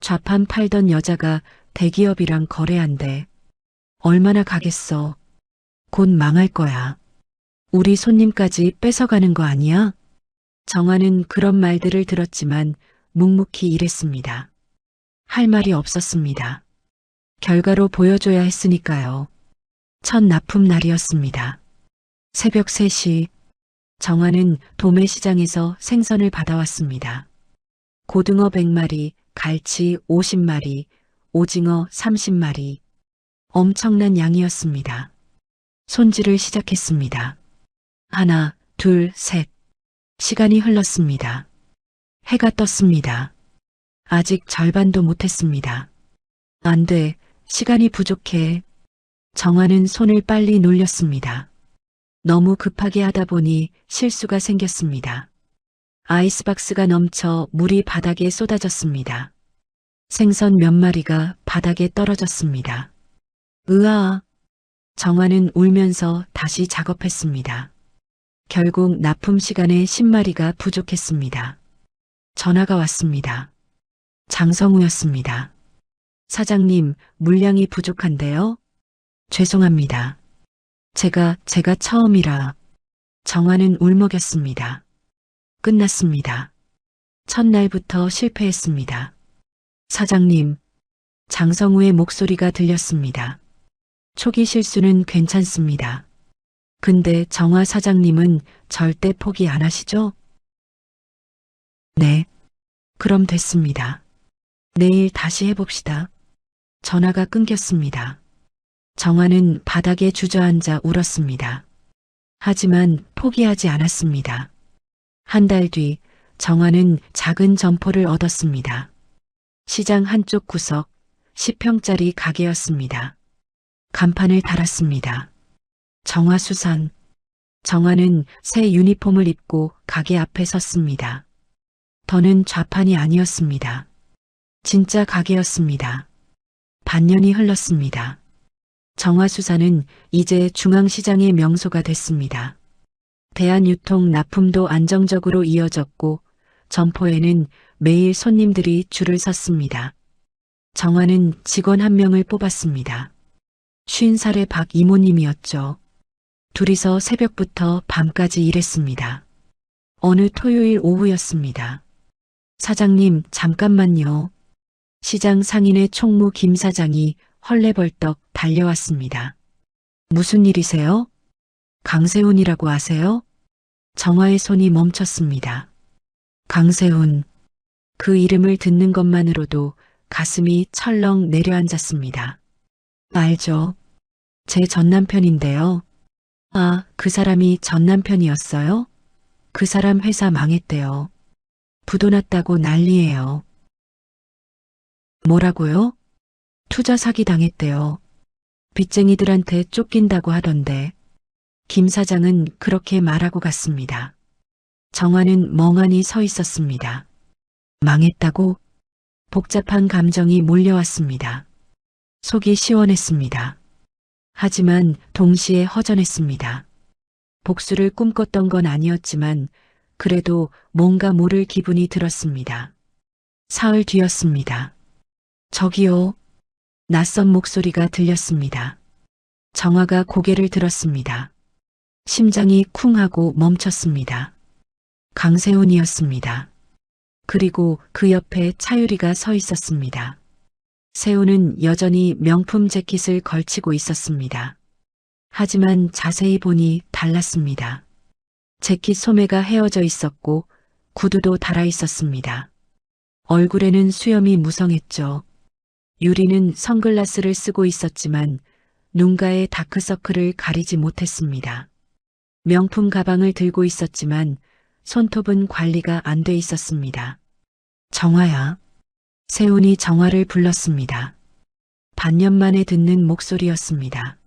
좌판 팔던 여자가 대기업이랑 거래한대. 얼마나 가겠어. 곧 망할 거야. 우리 손님까지 뺏어가는 거 아니야? 정화는 그런 말들을 들었지만 묵묵히 일했습니다. 할 말이 없었습니다. 결과로 보여줘야 했으니까요. 첫 납품 날이었습니다. 새벽 3시, 정화는 도매시장에서 생선을 받아왔습니다. 고등어 100마리, 갈치 50마리, 오징어 30마리. 엄청난 양이었습니다. 손질을 시작했습니다. 하나, 둘, 셋. 시간이 흘렀습니다. 해가 떴습니다. 아직 절반도 못했습니다. 안 돼, 시간이 부족해. 정화는 손을 빨리 놀렸습니다. 너무 급하게 하다 보니 실수가 생겼습니다. 아이스박스가 넘쳐 물이 바닥에 쏟아졌습니다. 생선 몇 마리가 바닥에 떨어졌습니다. 으아! 정화는 울면서 다시 작업했습니다. 결국 납품 시간에 10마리가 부족했습니다. 전화가 왔습니다. 장성우였습니다. 사장님, 물량이 부족한데요? 죄송합니다. 제가 처음이라. 정화는 울먹였습니다. 끝났습니다. 첫날부터 실패했습니다. 사장님, 장성우의 목소리가 들렸습니다. 초기 실수는 괜찮습니다. 근데 정화 사장님은 절대 포기 안 하시죠? 네. 그럼 됐습니다. 내일 다시 해봅시다. 전화가 끊겼습니다. 정화는 바닥에 주저앉아 울었습니다. 하지만 포기하지 않았습니다. 한 달 뒤 정화는 작은 점포를 얻었습니다. 시장 한쪽 구석 10평짜리 가게였습니다. 간판을 달았습니다. 정화수산. 정화는 새 유니폼을 입고 가게 앞에 섰습니다. 더는 좌판이 아니었습니다. 진짜 가게였습니다. 반년이 흘렀습니다. 정화수산은 이제 중앙시장의 명소가 됐습니다. 대한유통 납품도 안정적으로 이어졌고 점포에는 매일 손님들이 줄을 섰습니다. 정화는 직원 1명을 뽑았습니다. 50살의 박 이모님이었죠. 둘이서 새벽부터 밤까지 일했습니다. 어느 토요일 오후였습니다. 사장님, 잠깐만요. 시장 상인의 총무 김 사장이 헐레벌떡 달려왔습니다. 무슨 일이세요? 강세훈이라고 아세요? 정화의 손이 멈췄습니다. 강세훈. 그 이름을 듣는 것만으로도 가슴이 철렁 내려앉았습니다. 알죠. 제 전남편인데요. 아, 그 사람이 전남편이었어요? 그 사람 회사 망했대요. 부도 났다고 난리예요. 뭐라고요? 투자 사기 당했대요. 빚쟁이들한테 쫓긴다고 하던데. 김 사장은 그렇게 말하고 갔습니다. 정화는 멍하니 서 있었습니다. 망했다고? 복잡한 감정이 몰려왔습니다. 속이 시원했습니다. 하지만 동시에 허전했습니다. 복수를 꿈꿨던 건 아니었지만 그래도 뭔가 모를 기분이 들었습니다. 사흘 뒤였습니다. 저기요. 낯선 목소리가 들렸습니다. 정화가 고개를 들었습니다. 심장이 쿵 하고 멈췄습니다. 강세훈이었습니다. 그리고 그 옆에 차유리가 서 있었습니다. 세훈은 여전히 명품 재킷을 걸치고 있었습니다. 하지만 자세히 보니 달랐습니다. 재킷 소매가 헤어져 있었고 구두도 달아 있었습니다. 얼굴에는 수염이 무성했죠. 유리는 선글라스를 쓰고 있었지만 눈가의 다크서클을 가리지 못했습니다. 명품 가방을 들고 있었지만 손톱은 관리가 안 돼 있었습니다. 정화야. 세훈이 정화를 불렀습니다. 반년 만에 듣는 목소리였습니다.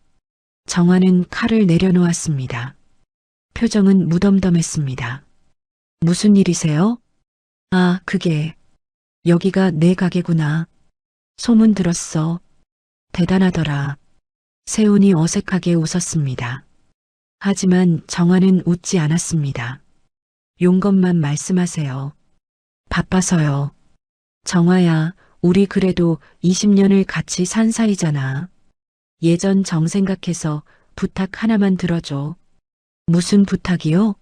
정화는 칼을 내려놓았습니다. 표정은 무덤덤했습니다. 무슨 일이세요? 아, 그게 여기가 내 가게구나. 소문 들었어. 대단하더라. 세훈이 어색하게 웃었습니다. 하지만 정화는 웃지 않았습니다. 용건만 말씀하세요. 바빠서요. 정아야, 우리 그래도 20년을 같이 산 사이잖아. 예전 정 생각해서 부탁 하나만 들어줘. 무슨 부탁이요?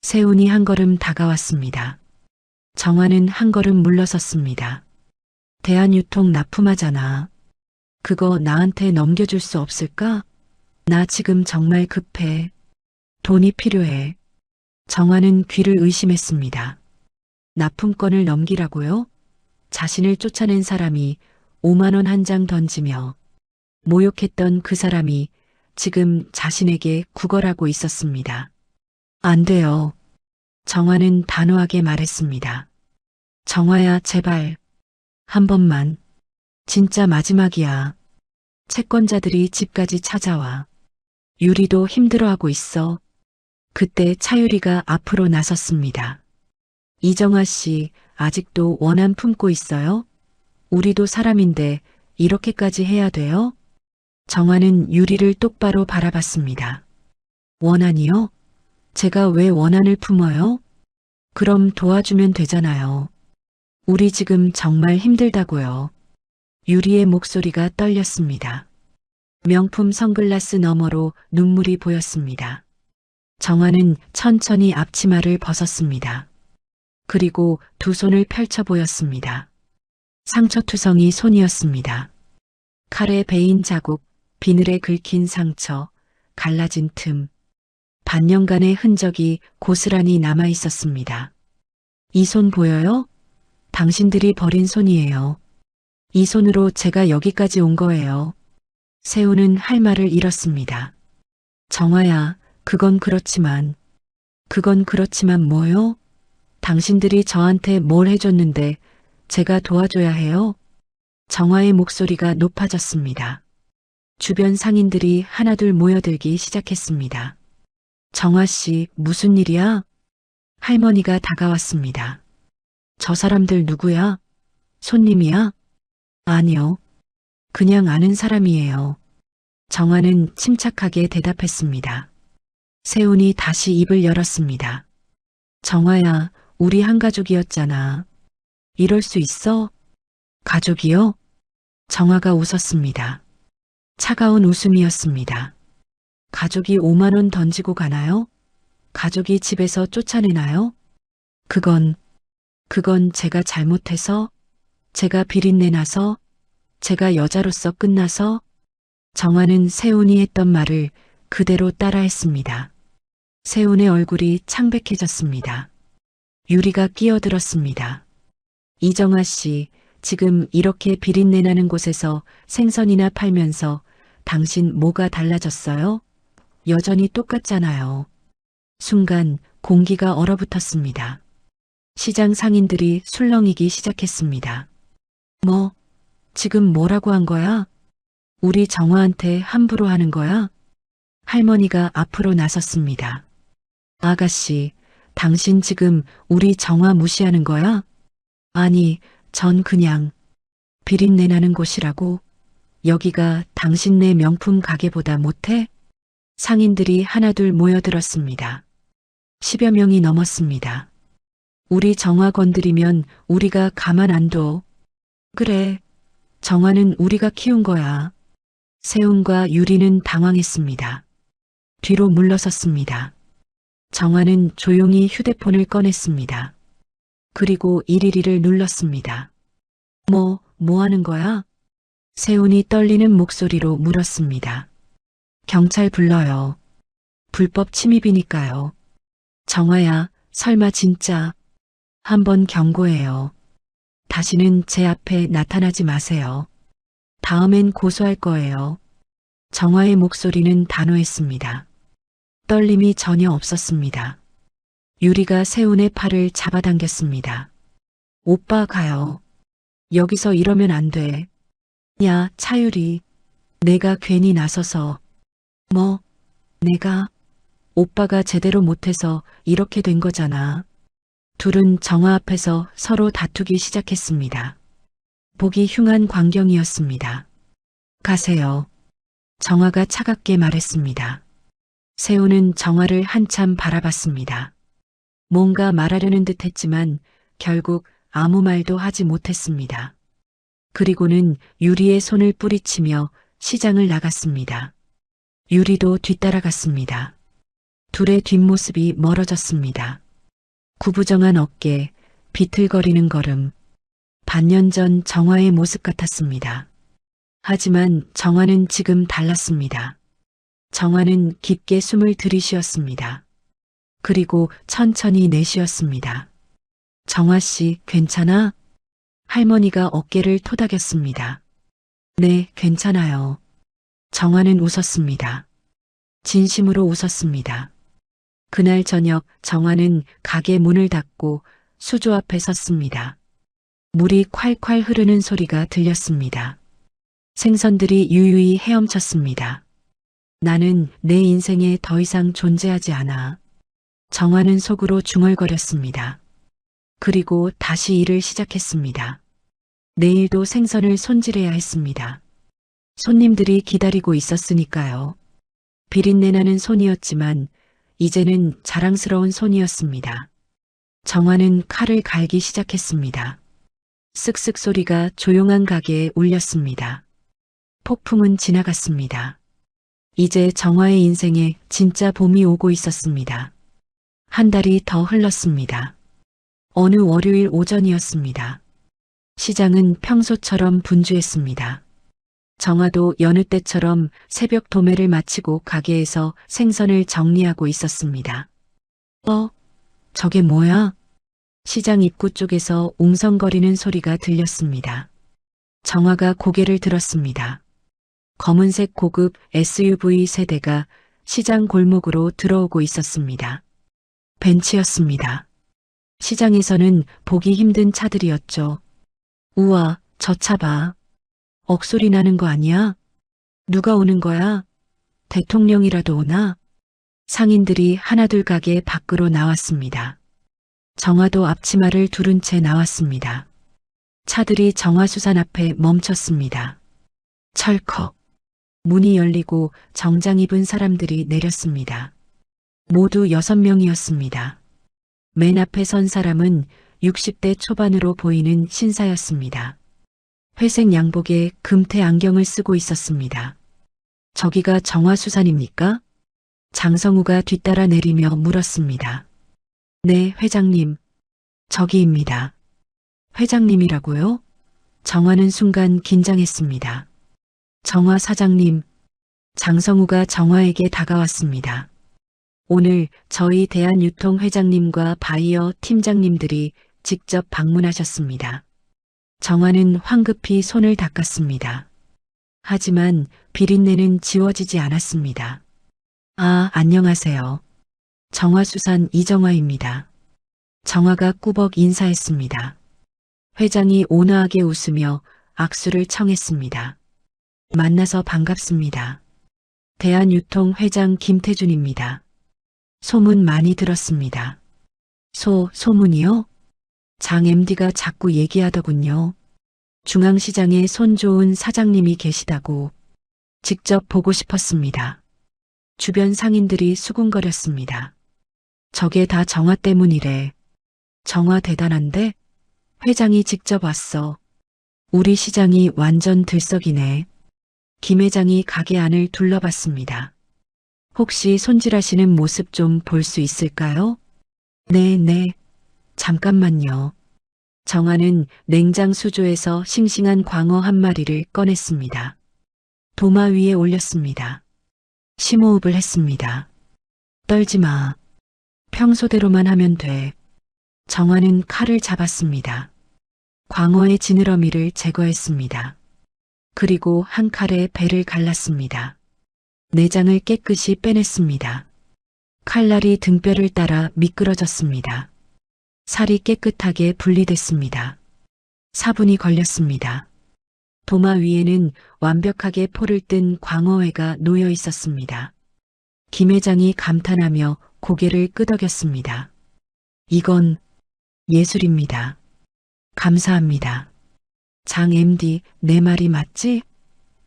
세훈이 한 걸음 다가왔습니다. 정아는 한 걸음 물러섰습니다. 대한유통 납품하잖아. 그거 나한테 넘겨줄 수 없을까? 나 지금 정말 급해. 돈이 필요해. 정아는 귀를 의심했습니다. 납품권을 넘기라고요? 자신을 쫓아낸 사람이 5만 원 한 장 던지며 모욕했던 그 사람이 지금 자신에게 구걸하고 있었습니다. 안 돼요. 정아는 단호하게 말했습니다. 정아야, 제발. 한 번만. 진짜 마지막이야. 채권자들이 집까지 찾아와. 유리도 힘들어하고 있어. 그때 차유리가 앞으로 나섰습니다. 이정아 씨, 아직도 원한 품고 있어요? 우리도 사람인데 이렇게까지 해야 돼요? 정아는 유리를 똑바로 바라봤습니다. 원한이요? 제가 왜 원한을 품어요? 그럼 도와주면 되잖아요. 우리 지금 정말 힘들다고요. 유리의 목소리가 떨렸습니다. 명품 선글라스 너머로 눈물이 보였습니다. 정아는 천천히 앞치마를 벗었습니다. 그리고 두 손을 펼쳐 보였습니다. 상처투성이 손이었습니다. 칼에 베인 자국, 비늘에 긁힌 상처, 갈라진 틈, 반년간의 흔적이 고스란히 남아 있었습니다. 이 손 보여요? 당신들이 버린 손이에요. 이 손으로 제가 여기까지 온 거예요. 세훈은 할 말을 잃었습니다. 정아야, 그건 그렇지만 뭐요? 당신들이 저한테 뭘 해줬는데 제가 도와줘야 해요? 정아의 목소리가 높아졌습니다. 주변 상인들이 하나둘 모여들기 시작했습니다. 정아 씨, 무슨 일이야? 할머니가 다가왔습니다. 저 사람들 누구야? 손님이야? 아니요. 그냥 아는 사람이에요. 정아는 침착하게 대답했습니다. 세훈이 다시 입을 열었습니다. 정아야, 우리 한 가족이었잖아. 이럴 수 있어? 가족이요? 정아가 웃었습니다. 차가운 웃음이었습니다. 가족이 5만 원 던지고 가나요? 가족이 집에서 쫓아내나요? 그건 제가 잘못해서, 제가 비린내나서, 제가 여자로서 끝나서. 정아는 세훈이 했던 말을 그대로 따라했습니다. 세훈의 얼굴이 창백해졌습니다. 유리가 끼어들었습니다. 이정아 씨, 지금 이렇게 비린내 나는 곳에서 생선이나 팔면서 당신 뭐가 달라졌어요? 여전히 똑같잖아요. 순간 공기가 얼어붙었습니다. 시장 상인들이 술렁이기 시작했습니다. 뭐, 지금 뭐라고 한 거야? 우리 정화한테 함부로 하는 거야? 할머니가 앞으로 나섰습니다. 아가씨, 당신 지금 우리 정화 무시하는 거야? 아니, 전 그냥 비린내 나는 곳이라고. 여기가 당신네 명품 가게보다 못해? 상인들이 하나둘 모여들었습니다. 10여 명이 넘었습니다. 우리 정화 건드리면 우리가 가만 안 둬. 그래, 정화는 우리가 키운 거야. 세훈과 유리는 당황했습니다. 뒤로 물러섰습니다. 정화는 조용히 휴대폰을 꺼냈습니다. 그리고 112를 눌렀습니다. 뭐 하는 거야? 세훈이 떨리는 목소리로 물었습니다. 경찰 불러요. 불법 침입이니까요. 정화야, 설마 진짜. 한번 경고해요. 다시는 제 앞에 나타나지 마세요. 다음엔 고소할 거예요. 정화의 목소리는 단호했습니다. 떨림이 전혀 없었습니다. 유리가 세훈의 팔을 잡아당겼습니다. 오빠 가요. 여기서 이러면 안 돼. 야, 차유리. 내가 괜히 나서서. 뭐, 내가? 오빠가 제대로 못해서 이렇게 된 거잖아. 둘은 정화 앞에서 서로 다투기 시작했습니다. 보기 흉한 광경이었습니다. 가세요. 정화가 차갑게 말했습니다. 세훈은 정화를 한참 바라봤습니다. 뭔가 말하려는 듯 했지만 결국 아무 말도 하지 못했습니다. 그리고는 유리의 손을 뿌리치며 시장을 나갔습니다. 유리도 뒤따라갔습니다. 둘의 뒷모습이 멀어졌습니다. 구부정한 어깨, 비틀거리는 걸음. 반년 전 정화의 모습 같았습니다. 하지만 정화는 지금 달랐습니다. 정화는 깊게 숨을 들이쉬었습니다. 그리고 천천히 내쉬었습니다. 정화 씨, 괜찮아? 할머니가 어깨를 토닥였습니다. 네, 괜찮아요. 정화는 웃었습니다. 진심으로 웃었습니다. 그날 저녁 정화는 가게 문을 닫고 수조 앞에 섰습니다. 물이 콸콸 흐르는 소리가 들렸습니다. 생선들이 유유히 헤엄쳤습니다. 나는 내 인생에 더 이상 존재하지 않아. 정화는 속으로 중얼거렸습니다. 그리고 다시 일을 시작했습니다. 내일도 생선을 손질해야 했습니다. 손님들이 기다리고 있었으니까요. 비린내나는 손이었지만 이제는 자랑스러운 손이었습니다. 정화는 칼을 갈기 시작했습니다. 쓱쓱 소리가 조용한 가게에 울렸습니다. 폭풍은 지나갔습니다. 이제 정화의 인생에 진짜 봄이 오고 있었습니다. 한 달이 더 흘렀습니다. 어느 월요일 오전이었습니다. 시장은 평소처럼 분주했습니다. 정화도 여느 때처럼 새벽 도매를 마치고 가게에서 생선을 정리하고 있었습니다. 저게 뭐야? 시장 입구 쪽에서 웅성거리는 소리가 들렸습니다. 정화가 고개를 들었습니다. 검은색 고급 SUV 세대가 시장 골목으로 들어오고 있었습니다. 벤츠였습니다. 시장에서는 보기 힘든 차들이었죠. 우와, 저 차 봐. 억소리 나는 거 아니야? 누가 오는 거야? 대통령이라도 오나? 상인들이 하나둘 가게 밖으로 나왔습니다. 정화도 앞치마를 두른 채 나왔습니다. 차들이 정화수산 앞에 멈췄습니다. 철컥. 문이 열리고 정장 입은 사람들이 내렸습니다. 모두 6명이었습니다. 맨 앞에 선 사람은 60대 초반으로 보이는 신사였습니다. 회색 양복에 금태 안경을 쓰고 있었습니다. 저기가 정화수산입니까? 장성우가 뒤따라 내리며 물었습니다. 네, 회장님. 저기입니다. 회장님이라고요? 정화는 순간 긴장했습니다. 정화 사장님. 장성우가 정화에게 다가왔습니다. 오늘 저희 대한유통회장님과 바이어 팀장님들이 직접 방문하셨습니다. 정화는 황급히 손을 닦았습니다. 하지만 비린내는 지워지지 않았습니다. 아, 안녕하세요. 정화수산 이정화입니다. 정화가 꾸벅 인사했습니다. 회장이 온화하게 웃으며 악수를 청했습니다. 만나서 반갑습니다. 대한유통회장 김태준입니다. 소문 많이 들었습니다. 소문이요? 장 MD가 자꾸 얘기하더군요. 중앙시장에 손 좋은 사장님이 계시다고. 직접 보고 싶었습니다. 주변 상인들이 수군거렸습니다. 저게 다 정화 때문이래. 정화 대단한데? 회장이 직접 왔어. 우리 시장이 완전 들썩이네. 김 회장이 가게 안을 둘러봤습니다. 혹시 손질하시는 모습 좀 볼 수 있을까요? 네. 잠깐만요. 정화는 냉장 수조에서 싱싱한 광어 한 마리를 꺼냈습니다. 도마 위에 올렸습니다. 심호흡을 했습니다. 떨지 마. 평소대로만 하면 돼. 정화는 칼을 잡았습니다. 광어의 지느러미를 제거했습니다. 그리고 한 칼에 배를 갈랐습니다. 내장을 깨끗이 빼냈습니다. 칼날이 등뼈를 따라 미끄러졌습니다. 살이 깨끗하게 분리됐습니다. 4분이 걸렸습니다. 도마 위에는 완벽하게 포를 뜬 광어회가 놓여 있었습니다. 김 회장이 감탄하며 고개를 끄덕였습니다. 이건 예술입니다. 감사합니다. 장 MD, 내 말이 맞지?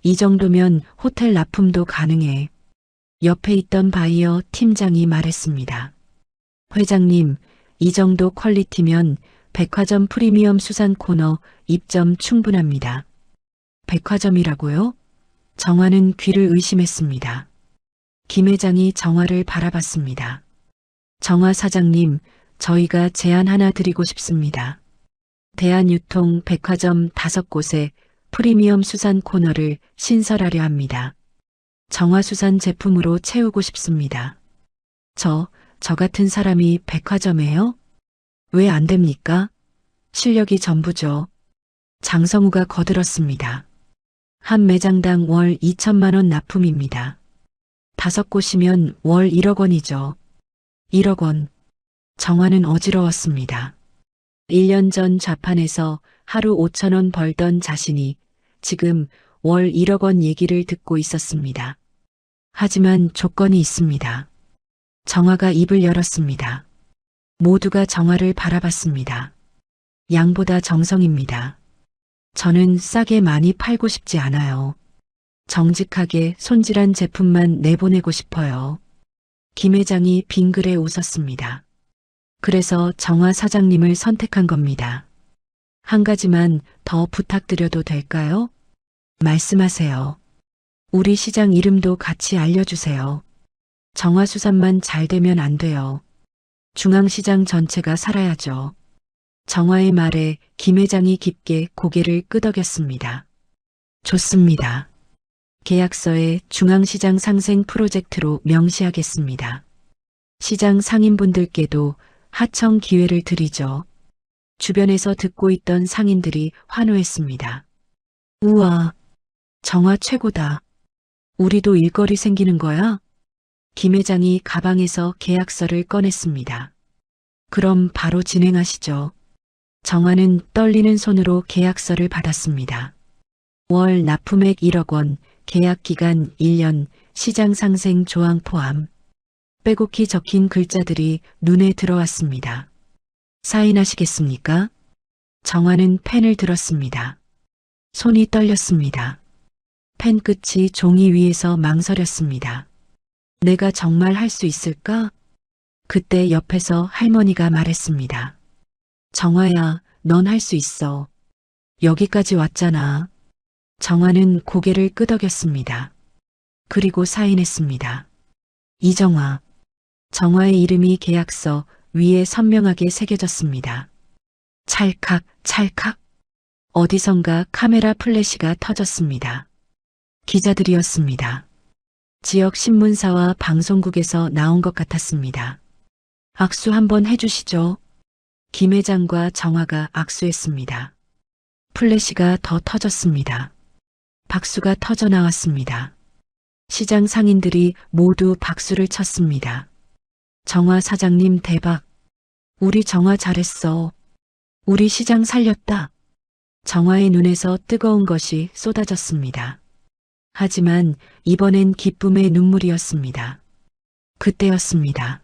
이 정도면 호텔 납품도 가능해. 옆에 있던 바이어 팀장이 말했습니다. 회장님, 이 정도 퀄리티면 백화점 프리미엄 수산 코너 입점 충분합니다. 백화점이라고요? 정화는 귀를 의심했습니다. 김 회장이 정화를 바라봤습니다. 정화 사장님, 저희가 제안 하나 드리고 싶습니다. 대한유통 백화점 5곳에 프리미엄 수산 코너를 신설하려 합니다. 정화수산 제품으로 채우고 싶습니다. 저 같은 사람이 백화점에요? 왜 안 됩니까? 실력이 전부죠. 장성우가 거들었습니다. 한 매장당 월 2천만 원 납품입니다. 5곳이면 월 1억 원이죠. 1억 원. 정화는 어지러웠습니다. 1년 전 좌판에서 하루 5천 원 벌던 자신이 지금 월 1억 원 얘기를 듣고 있었습니다. 하지만 조건이 있습니다. 정화가 입을 열었습니다. 모두가 정화를 바라봤습니다. 양보다 정성입니다. 저는 싸게 많이 팔고 싶지 않아요. 정직하게 손질한 제품만 내보내고 싶어요. 김 회장이 빙그레 웃었습니다. 그래서 정화 사장님을 선택한 겁니다. 한 가지만 더 부탁드려도 될까요? 말씀하세요. 우리 시장 이름도 같이 알려주세요. 정화수산만 잘 되면 안 돼요. 중앙시장 전체가 살아야죠. 정화의 말에 김 회장이 깊게 고개를 끄덕였습니다. 좋습니다. 계약서에 중앙시장 상생 프로젝트로 명시하겠습니다. 시장 상인분들께도 하청 기회를 드리죠. 주변에서 듣고 있던 상인들이 환호했습니다. 우와, 정화 최고다. 우리도 일거리 생기는 거야? 김 회장이 가방에서 계약서를 꺼냈습니다. 그럼 바로 진행하시죠. 정화는 떨리는 손으로 계약서를 받았습니다. 월 납품액 1억 원, 계약 기간 1년, 시장 상생 조항 포함. 빼곡히 적힌 글자들이 눈에 들어왔습니다. 사인하시겠습니까? 정화는 펜을 들었습니다. 손이 떨렸습니다. 펜 끝이 종이 위에서 망설였습니다. 내가 정말 할 수 있을까? 그때 옆에서 할머니가 말했습니다. 정화야, 넌 할 수 있어. 여기까지 왔잖아. 정화는 고개를 끄덕였습니다. 그리고 사인했습니다. 이정화. 정화의 이름이 계약서 위에 선명하게 새겨졌습니다. 찰칵, 찰칵. 어디선가 카메라 플래시가 터졌습니다. 기자들이었습니다. 지역 신문사와 방송국에서 나온 것 같았습니다. 악수 한번 해주시죠. 김 회장과 정화가 악수했습니다. 플래시가 더 터졌습니다. 박수가 터져 나왔습니다. 시장 상인들이 모두 박수를 쳤습니다. 정화 사장님 대박. 우리 정화 잘했어. 우리 시장 살렸다. 정화의 눈에서 뜨거운 것이 쏟아졌습니다. 하지만 이번엔 기쁨의 눈물이었습니다. 그때였습니다.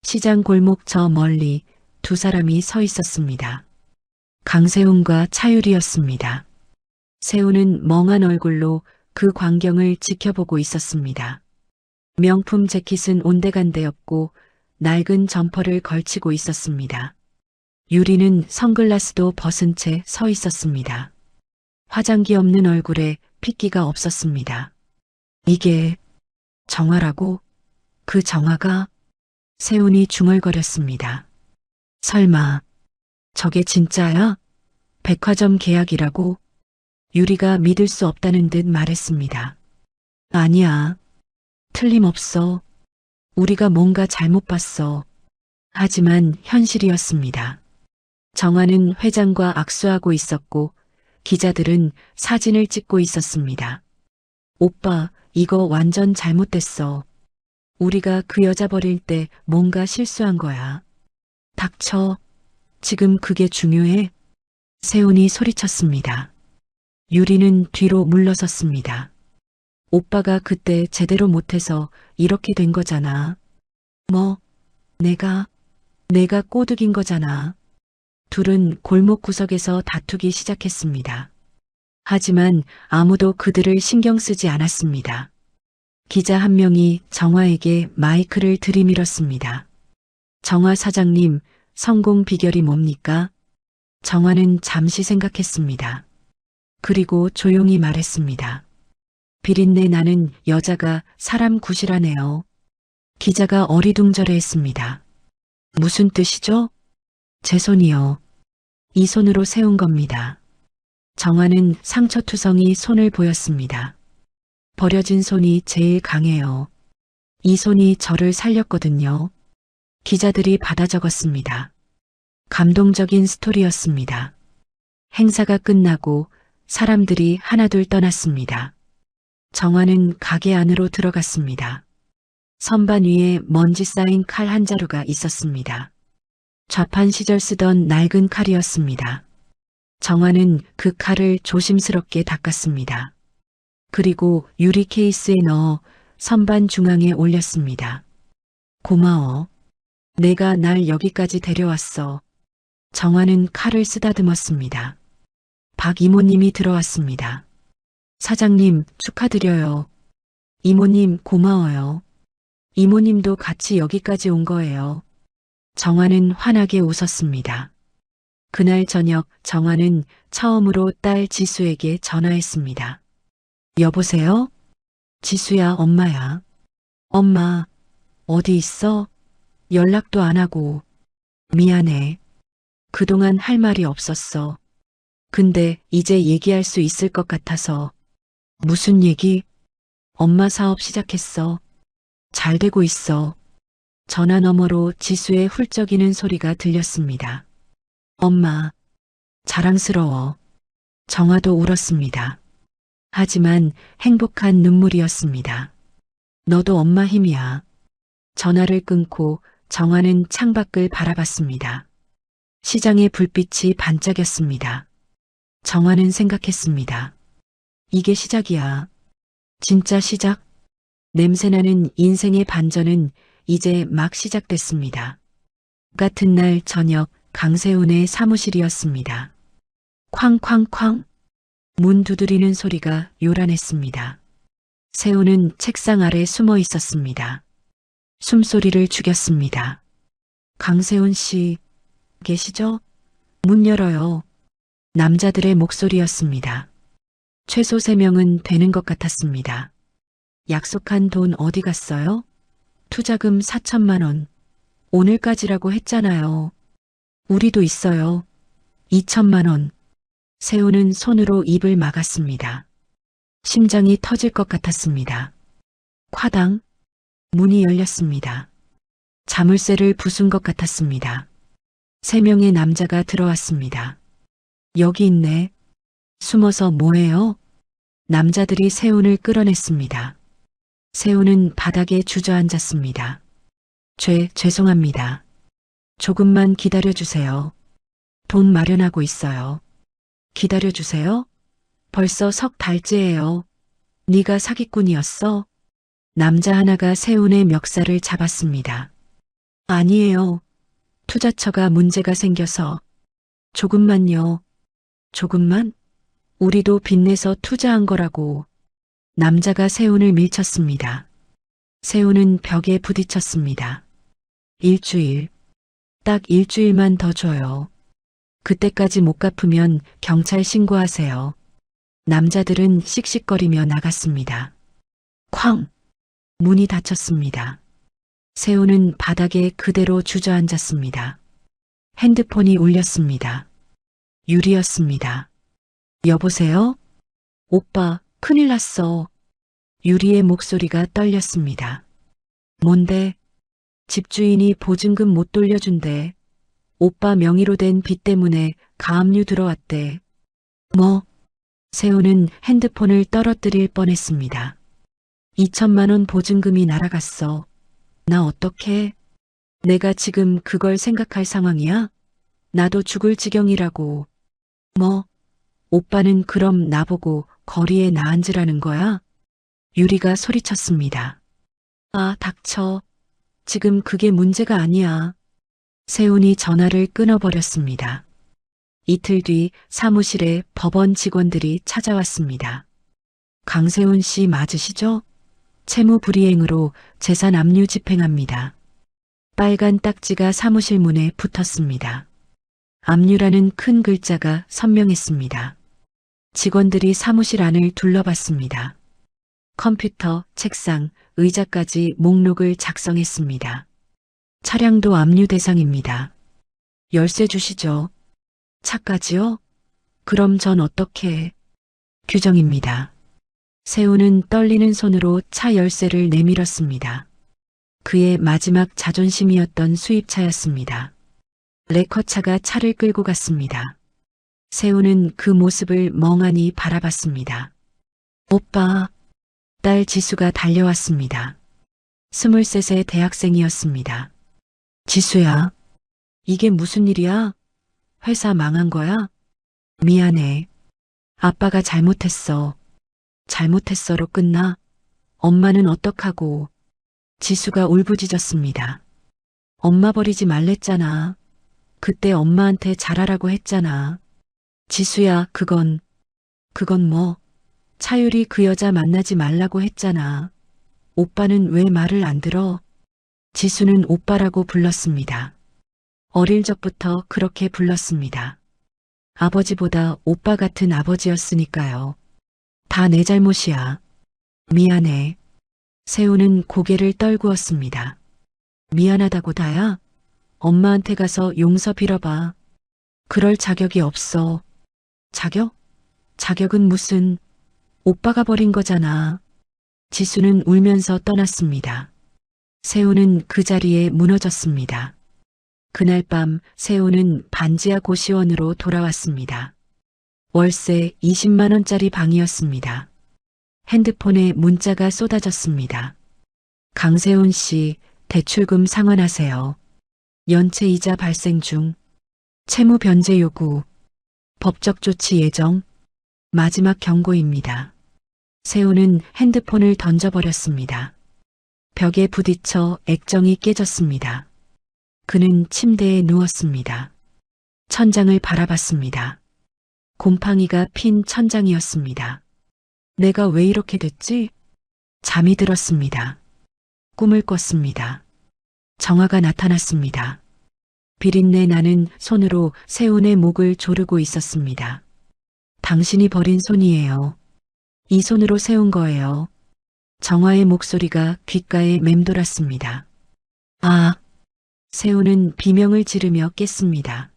시장 골목 저 멀리 두 사람이 서 있었습니다. 강세훈과 차율이었습니다. 세훈은 멍한 얼굴로 그 광경을 지켜보고 있었습니다. 명품 재킷은 온데간데 없고 낡은 점퍼를 걸치고 있었습니다. 유리는 선글라스도 벗은 채 서 있었습니다. 화장기 없는 얼굴에 핏기가 없었습니다. 이게 정화라고? 그 정화가? 세훈이 중얼거렸습니다. 설마 저게 진짜야? 백화점 계약이라고? 유리가 믿을 수 없다는 듯 말했습니다. 아니야. 틀림없어. 우리가 뭔가 잘못 봤어. 하지만 현실이었습니다. 정화는 회장과 악수하고 있었고 기자들은 사진을 찍고 있었습니다. 오빠, 이거 완전 잘못됐어. 우리가 그 여자 버릴 때 뭔가 실수한 거야. 닥쳐. 지금 그게 중요해? 세훈이 소리쳤습니다. 유리는 뒤로 물러섰습니다. 오빠가 그때 제대로 못해서 이렇게 된 거잖아. 뭐, 내가 꼬드긴 거잖아. 둘은 골목 구석에서 다투기 시작했습니다. 하지만 아무도 그들을 신경 쓰지 않았습니다. 기자 한 명이 정화에게 마이크를 들이밀었습니다. 정화 사장님, 성공 비결이 뭡니까? 정화는 잠시 생각했습니다. 그리고 조용히 말했습니다. 비린내 나는 여자가 사람 구실하네요. 기자가 어리둥절해했습니다. 무슨 뜻이죠? 제 손이요. 이 손으로 세운 겁니다. 정화는 상처투성이 손을 보였습니다. 버려진 손이 제일 강해요. 이 손이 저를 살렸거든요. 기자들이 받아 적었습니다. 감동적인 스토리였습니다. 행사가 끝나고 사람들이 하나둘 떠났습니다. 정화는 가게 안으로 들어갔습니다. 선반 위에 먼지 쌓인 칼 한 자루가 있었습니다. 좌판 시절 쓰던 낡은 칼이었습니다. 정화는 그 칼을 조심스럽게 닦았습니다. 그리고 유리 케이스에 넣어 선반 중앙에 올렸습니다. 고마워. 내가 날 여기까지 데려왔어. 정화는 칼을 쓰다듬었습니다. 박 이모님이 들어왔습니다. 사장님, 축하드려요. 이모님, 고마워요. 이모님도 같이 여기까지 온 거예요. 정화는 환하게 웃었습니다. 그날 저녁 정화는 처음으로 딸 지수에게 전화했습니다. 여보세요? 지수야, 엄마야. 엄마, 어디 있어? 연락도 안 하고. 미안해. 그동안 할 말이 없었어. 근데 이제 얘기할 수 있을 것 같아서. 무슨 얘기? 엄마 사업 시작했어. 잘 되고 있어. 전화 너머로 지수의 훌쩍이는 소리가 들렸습니다. 엄마, 자랑스러워. 정화도 울었습니다. 하지만 행복한 눈물이었습니다. 너도 엄마 힘이야. 전화를 끊고 정화는 창밖을 바라봤습니다. 시장의 불빛이 반짝였습니다. 정화는 생각했습니다. 이게 시작이야. 진짜 시작? 냄새나는 인생의 반전은 이제 막 시작됐습니다. 같은 날 저녁 강세훈의 사무실이었습니다. 쾅쾅쾅 문 두드리는 소리가 요란했습니다. 세훈은 책상 아래 숨어 있었습니다. 숨소리를 죽였습니다. 강세훈 씨, 계시죠? 문 열어요. 남자들의 목소리였습니다. 최소 3명은 되는 것 같았습니다. 약속한 돈 어디 갔어요? 투자금 4천만 원. 오늘까지라고 했잖아요. 우리도 있어요. 2천만 원. 세훈은 손으로 입을 막았습니다. 심장이 터질 것 같았습니다. 화당. 문이 열렸습니다. 자물쇠를 부순 것 같았습니다. 3명의 남자가 들어왔습니다. 여기 있네. 숨어서 뭐해요? 남자들이 세훈을 끌어냈습니다. 세훈은 바닥에 주저앉았습니다. 죄송합니다. 조금만 기다려주세요. 돈 마련하고 있어요. 기다려주세요? 벌써 석 달째예요. 네가 사기꾼이었어? 남자 하나가 세훈의 멱살을 잡았습니다. 아니에요. 투자처가 문제가 생겨서. 조금만요. 조금만? 우리도 빚내서 투자한 거라고. 남자가 세훈을 밀쳤습니다. 세훈은 벽에 부딪혔습니다. 일주일. 딱 일주일만 더 줘요. 그때까지 못 갚으면 경찰 신고하세요. 남자들은 씩씩거리며 나갔습니다. 쾅! 문이 닫혔습니다. 세훈은 바닥에 그대로 주저앉았습니다. 핸드폰이 울렸습니다. 유리였습니다. 여보세요? 오빠, 큰일 났어. 유리의 목소리가 떨렸습니다. 뭔데? 집주인이 보증금 못 돌려준대. 오빠 명의로 된 빚 때문에 가압류 들어왔대. 뭐? 세훈은 핸드폰을 떨어뜨릴 뻔했습니다. 2천만 원 보증금이 날아갔어. 나 어떡해? 내가 지금 그걸 생각할 상황이야? 나도 죽을 지경이라고. 뭐? 오빠는 그럼 나보고 거리에 나앉으라는 거야? 유리가 소리쳤습니다. 아, 닥쳐. 지금 그게 문제가 아니야. 세훈이 전화를 끊어버렸습니다. 이틀 뒤 사무실에 법원 직원들이 찾아왔습니다. 강세훈 씨 맞으시죠? 채무 불이행으로 재산 압류 집행합니다. 빨간 딱지가 사무실 문에 붙었습니다. 압류라는 큰 글자가 선명했습니다. 직원들이 사무실 안을 둘러봤습니다. 컴퓨터, 책상, 의자까지 목록을 작성했습니다. 차량도 압류 대상입니다. 열쇠 주시죠. 차까지요? 그럼 전 어떻게? 규정입니다. 세우는 떨리는 손으로 차 열쇠를 내밀었습니다. 그의 마지막 자존심이었던 수입차였습니다. 레커차가 차를 끌고 갔습니다. 세우는 그 모습을 멍하니 바라봤습니다. 오빠, 딸 지수가 달려왔습니다. 23세 대학생이었습니다. 지수야, 이게 무슨 일이야? 회사 망한 거야? 미안해. 아빠가 잘못했어. 잘못했어로 끝나? 엄마는 어떡하고? 지수가 울부짖었습니다. 엄마 버리지 말랬잖아. 그때 엄마한테 잘하라고 했잖아. 지수야, 그건 뭐? 차율이 그 여자 만나지 말라고 했잖아. 오빠는 왜 말을 안 들어? 지수는 오빠라고 불렀습니다. 어릴 적부터 그렇게 불렀습니다. 아버지보다 오빠 같은 아버지였으니까요. 다 내 잘못이야. 미안해. 세우는 고개를 떨구었습니다. 미안하다고 다야? 엄마한테 가서 용서 빌어봐. 그럴 자격이 없어. 자격? 자격은 무슨, 오빠가 버린 거잖아. 지수는 울면서 떠났습니다. 세우는 그 자리에 무너졌습니다. 그날 밤 세우는 반지하 고시원으로 돌아왔습니다. 월세 20만 원짜리 방이었습니다. 핸드폰에 문자가 쏟아졌습니다. 강세훈 씨, 대출금 상환하세요. 연체 이자 발생 중. 채무 변제 요구. 법적 조치 예정. 마지막 경고입니다. 세우는 핸드폰을 던져버렸습니다. 벽에 부딪혀 액정이 깨졌습니다. 그는 침대에 누웠습니다. 천장을 바라봤습니다. 곰팡이가 핀 천장이었습니다. 내가 왜 이렇게 됐지? 잠이 들었습니다. 꿈을 꿨습니다. 정화가 나타났습니다. 비린내 나는 손으로 세훈의 목을 조르고 있었습니다. 당신이 버린 손이에요. 이 손으로 세운 거예요. 정화의 목소리가 귓가에 맴돌았습니다. 아! 세훈은 비명을 지르며 깼습니다.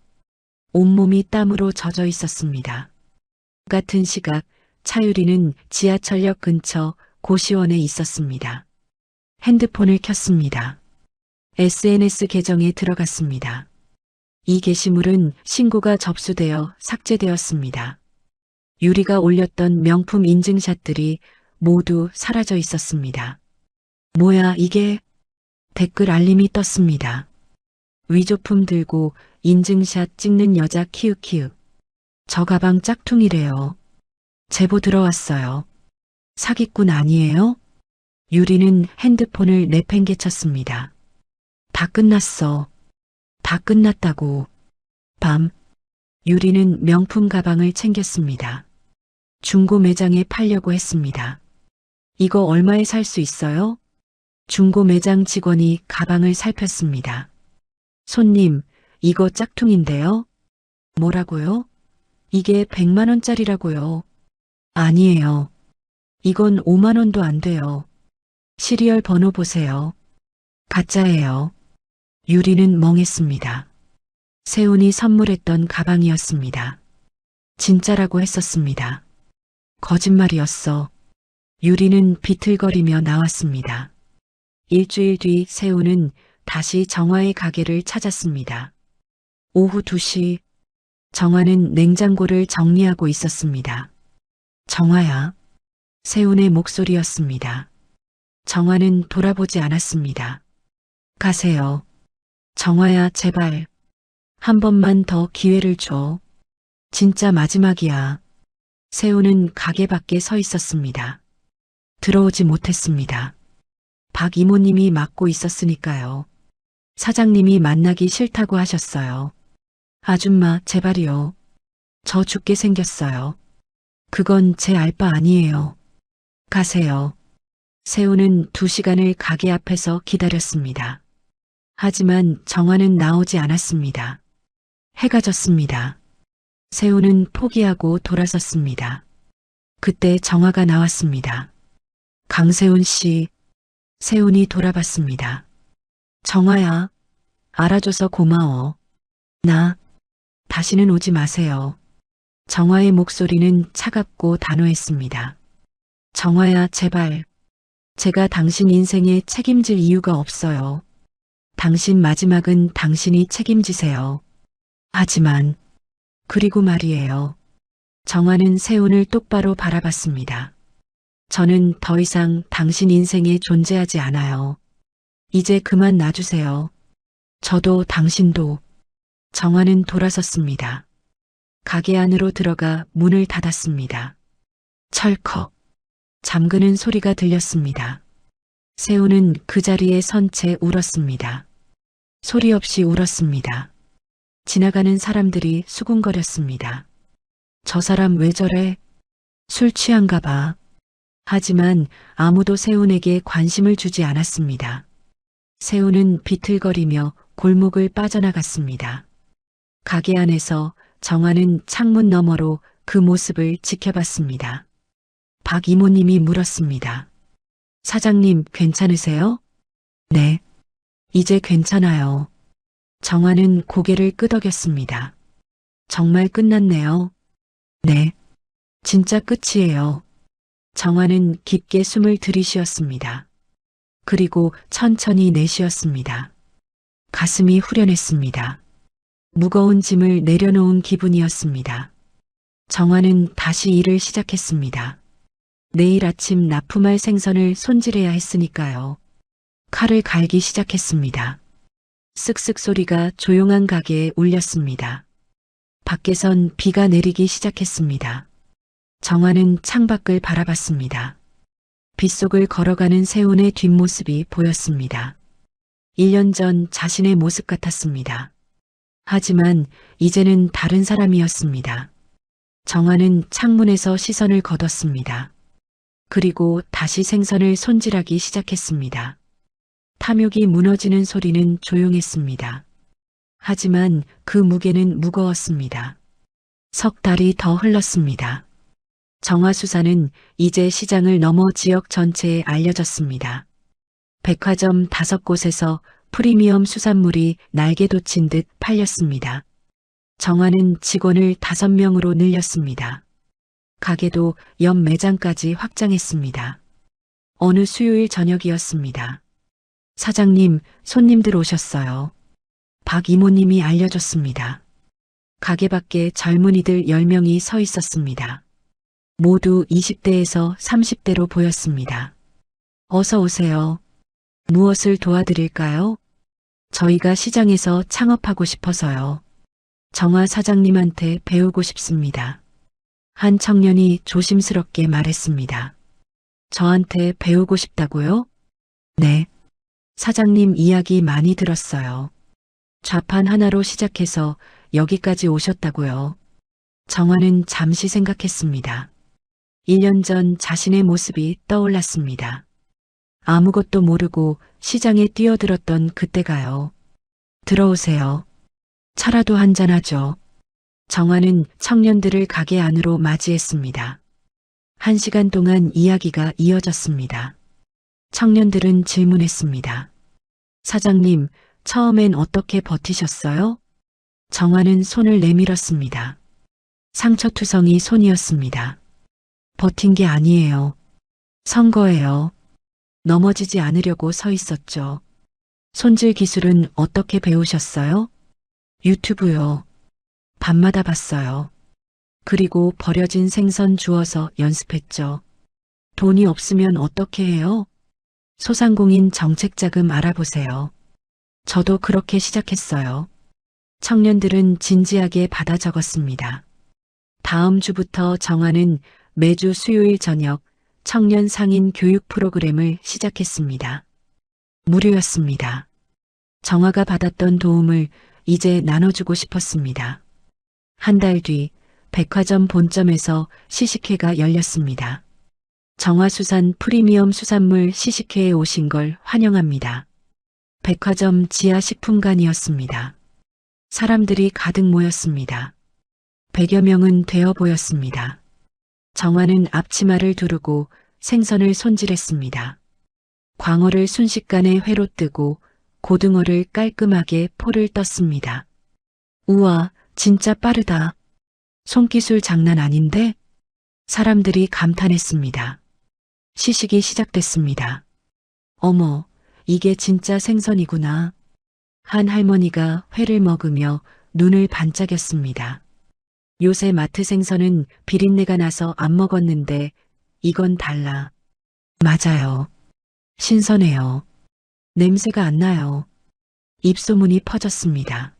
온몸이 땀으로 젖어 있었습니다. 같은 시각 차유리는 지하철역 근처 고시원에 있었습니다. 핸드폰을 켰습니다. SNS 계정에 들어갔습니다. 이 게시물은 신고가 접수되어 삭제되었습니다. 유리가 올렸던 명품 인증샷들이 모두 사라져 있었습니다. 뭐야 이게? 댓글 알림이 떴습니다. 위조품 들고 인증샷 찍는 여자 키읔키읔. 저 가방 짝퉁이래요. 제보 들어왔어요. 사기꾼 아니에요? 유리는 핸드폰을 내팽개쳤습니다. 다 끝났어. 다 끝났다고. 밤. 유리는 명품 가방을 챙겼습니다. 중고 매장에 팔려고 했습니다. 이거 얼마에 살 수 있어요? 중고 매장 직원이 가방을 살폈습니다. 손님, 이거 짝퉁인데요? 뭐라고요? 이게 100만 원짜리라고요. 아니에요. 이건 5만 원도 안 돼요. 시리얼 번호 보세요. 가짜예요. 유리는 멍했습니다. 세훈이 선물했던 가방이었습니다. 진짜라고 했었습니다. 거짓말이었어. 유리는 비틀거리며 나왔습니다. 일주일 뒤 세훈은 다시 정화의 가게를 찾았습니다. 오후 2시 정화는 냉장고를 정리하고 있었습니다. 정화야. 세훈의 목소리였습니다. 정화는 돌아보지 않았습니다. 가세요. 정화야, 제발. 한 번만 더 기회를 줘. 진짜 마지막이야. 세훈은 가게 밖에 서 있었습니다. 들어오지 못했습니다. 박 이모님이 맡고 있었으니까요. 사장님이 만나기 싫다고 하셨어요. 아줌마, 제발이요. 저 죽게 생겼어요. 그건 제 알 바 아니에요. 가세요. 세훈은 2시간을 가게 앞에서 기다렸습니다. 하지만 정화는 나오지 않았습니다. 해가 졌습니다. 세훈은 포기하고 돌아섰습니다. 그때 정화가 나왔습니다. 강세훈 씨, 세훈이 돌아봤습니다. 정화야, 알아줘서 고마워. 나, 다시는 오지 마세요. 정화의 목소리는 차갑고 단호했습니다. 정화야, 제발. 제가 당신 인생에 책임질 이유가 없어요. 당신 마지막은 당신이 책임지세요. 하지만, 그리고 말이에요. 정화는 세훈을 똑바로 바라봤습니다. 저는 더 이상 당신 인생에 존재하지 않아요. 이제 그만 놔주세요. 저도 당신도. 정화는 돌아섰습니다. 가게 안으로 들어가 문을 닫았습니다. 철컥. 잠그는 소리가 들렸습니다. 세훈은 그 자리에 선 채 울었습니다. 소리 없이 울었습니다. 지나가는 사람들이 수군거렸습니다. 저 사람 왜 저래? 술 취한가 봐. 하지만 아무도 세훈에게 관심을 주지 않았습니다. 세훈은 비틀거리며 골목을 빠져나갔습니다. 가게 안에서 정화는 창문 너머로 그 모습을 지켜봤습니다. 박 이모님이 물었습니다. 사장님, 괜찮으세요? 네. 이제 괜찮아요. 정화는 고개를 끄덕였습니다. 정말 끝났네요. 네. 진짜 끝이에요. 정화는 깊게 숨을 들이쉬었습니다. 그리고 천천히 내쉬었습니다. 가슴이 후련했습니다. 무거운 짐을 내려놓은 기분이었습니다. 정화는 다시 일을 시작했습니다. 내일 아침 납품할 생선을 손질해야 했으니까요. 칼을 갈기 시작했습니다. 쓱쓱 소리가 조용한 가게에 울렸습니다. 밖에선 비가 내리기 시작했습니다. 정화는 창밖을 바라봤습니다. 빗속을 걸어가는 세훈의 뒷모습이 보였습니다. 1년 전 자신의 모습 같았습니다. 하지만 이제는 다른 사람이었습니다. 정화는 창문에서 시선을 거뒀습니다. 그리고 다시 생선을 손질하기 시작했습니다. 탐욕이 무너지는 소리는 조용했습니다. 하지만 그 무게는 무거웠습니다. 석 달이 더 흘렀습니다. 정화수산은 이제 시장을 넘어 지역 전체에 알려졌습니다. 백화점 5곳에서 프리미엄 수산물이 날개 돋친 듯 팔렸습니다. 정화는 직원을 5명으로 늘렸습니다. 가게도 옆 매장까지 확장했습니다. 어느 수요일 저녁이었습니다. 사장님, 손님들 오셨어요. 박 이모님이 알려줬습니다. 가게 밖에 젊은이들 10명이 서 있었습니다. 모두 20대에서 30대로 보였습니다. 어서 오세요. 무엇을 도와드릴까요? 저희가 시장에서 창업하고 싶어서요. 정화 사장님한테 배우고 싶습니다. 한 청년이 조심스럽게 말했습니다. 저한테 배우고 싶다고요? 네. 사장님 이야기 많이 들었어요. 좌판 하나로 시작해서 여기까지 오셨다고요. 정화는 잠시 생각했습니다. 1년 전 자신의 모습이 떠올랐습니다. 아무것도 모르고 시장에 뛰어들었던 그때가요. 들어오세요. 차라도 한잔하죠. 정화는 청년들을 가게 안으로 맞이했습니다. 1시간 동안 이야기가 이어졌습니다. 청년들은 질문했습니다. 사장님, 처음엔 어떻게 버티셨어요? 정화는 손을 내밀었습니다. 상처투성이 손이었습니다. 버틴 게 아니에요. 선거예요. 넘어지지 않으려고 서 있었죠. 손질 기술은 어떻게 배우셨어요? 유튜브요. 밤마다 봤어요. 그리고 버려진 생선 주워서 연습했죠. 돈이 없으면 어떻게 해요? 소상공인 정책자금 알아보세요. 저도 그렇게 시작했어요. 청년들은 진지하게 받아 적었습니다. 다음 주부터 정화는 매주 수요일 저녁 청년 상인 교육 프로그램을 시작했습니다. 무료였습니다. 정화가 받았던 도움을 이제 나눠주고 싶었습니다. 한 달 뒤 백화점 본점에서 시식회가 열렸습니다. 정화수산 프리미엄 수산물 시식회에 오신 걸 환영합니다. 백화점 지하 식품관이었습니다. 사람들이 가득 모였습니다. 100여 명은 되어 보였습니다. 정화는 앞치마를 두르고 생선을 손질했습니다. 광어를 순식간에 회로 뜨고 고등어를 깔끔하게 포를 떴습니다. 우와, 진짜 빠르다. 손기술 장난 아닌데? 사람들이 감탄했습니다. 시식이 시작됐습니다. 어머, 이게 진짜 생선이구나. 한 할머니가 회를 먹으며 눈을 반짝였습니다. 요새 마트 생선은 비린내가 나서 안 먹었는데 이건 달라. 맞아요. 신선해요. 냄새가 안 나요. 입소문이 퍼졌습니다.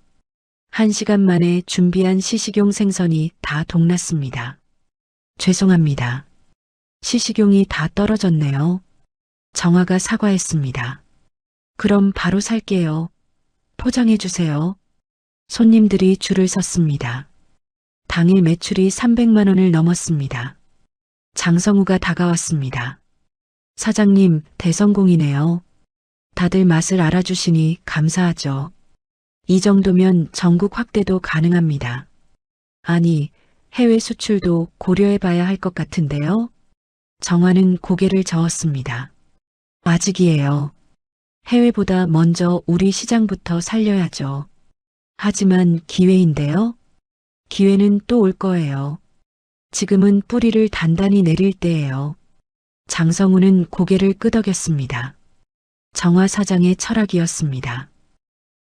1시간 만에 준비한 시식용 생선이 다 동났습니다. 죄송합니다. 시식용이 다 떨어졌네요. 정화가 사과했습니다. 그럼 바로 살게요. 포장해 주세요. 손님들이 줄을 섰습니다. 당일 매출이 300만 원을 넘었습니다. 장성우가 다가왔습니다. 사장님, 대성공이네요. 다들 맛을 알아주시니 감사하죠. 이 정도면 전국 확대도 가능합니다. 아니, 해외 수출도 고려해 봐야 할 것 같은데요. 정화는 고개를 저었습니다. 아직이에요. 해외보다 먼저 우리 시장부터 살려야죠. 하지만 기회인데요. 기회는 또 올 거예요. 지금은 뿌리를 단단히 내릴 때예요. 장성우는 고개를 끄덕였습니다. 정화 사장의 철학이었습니다.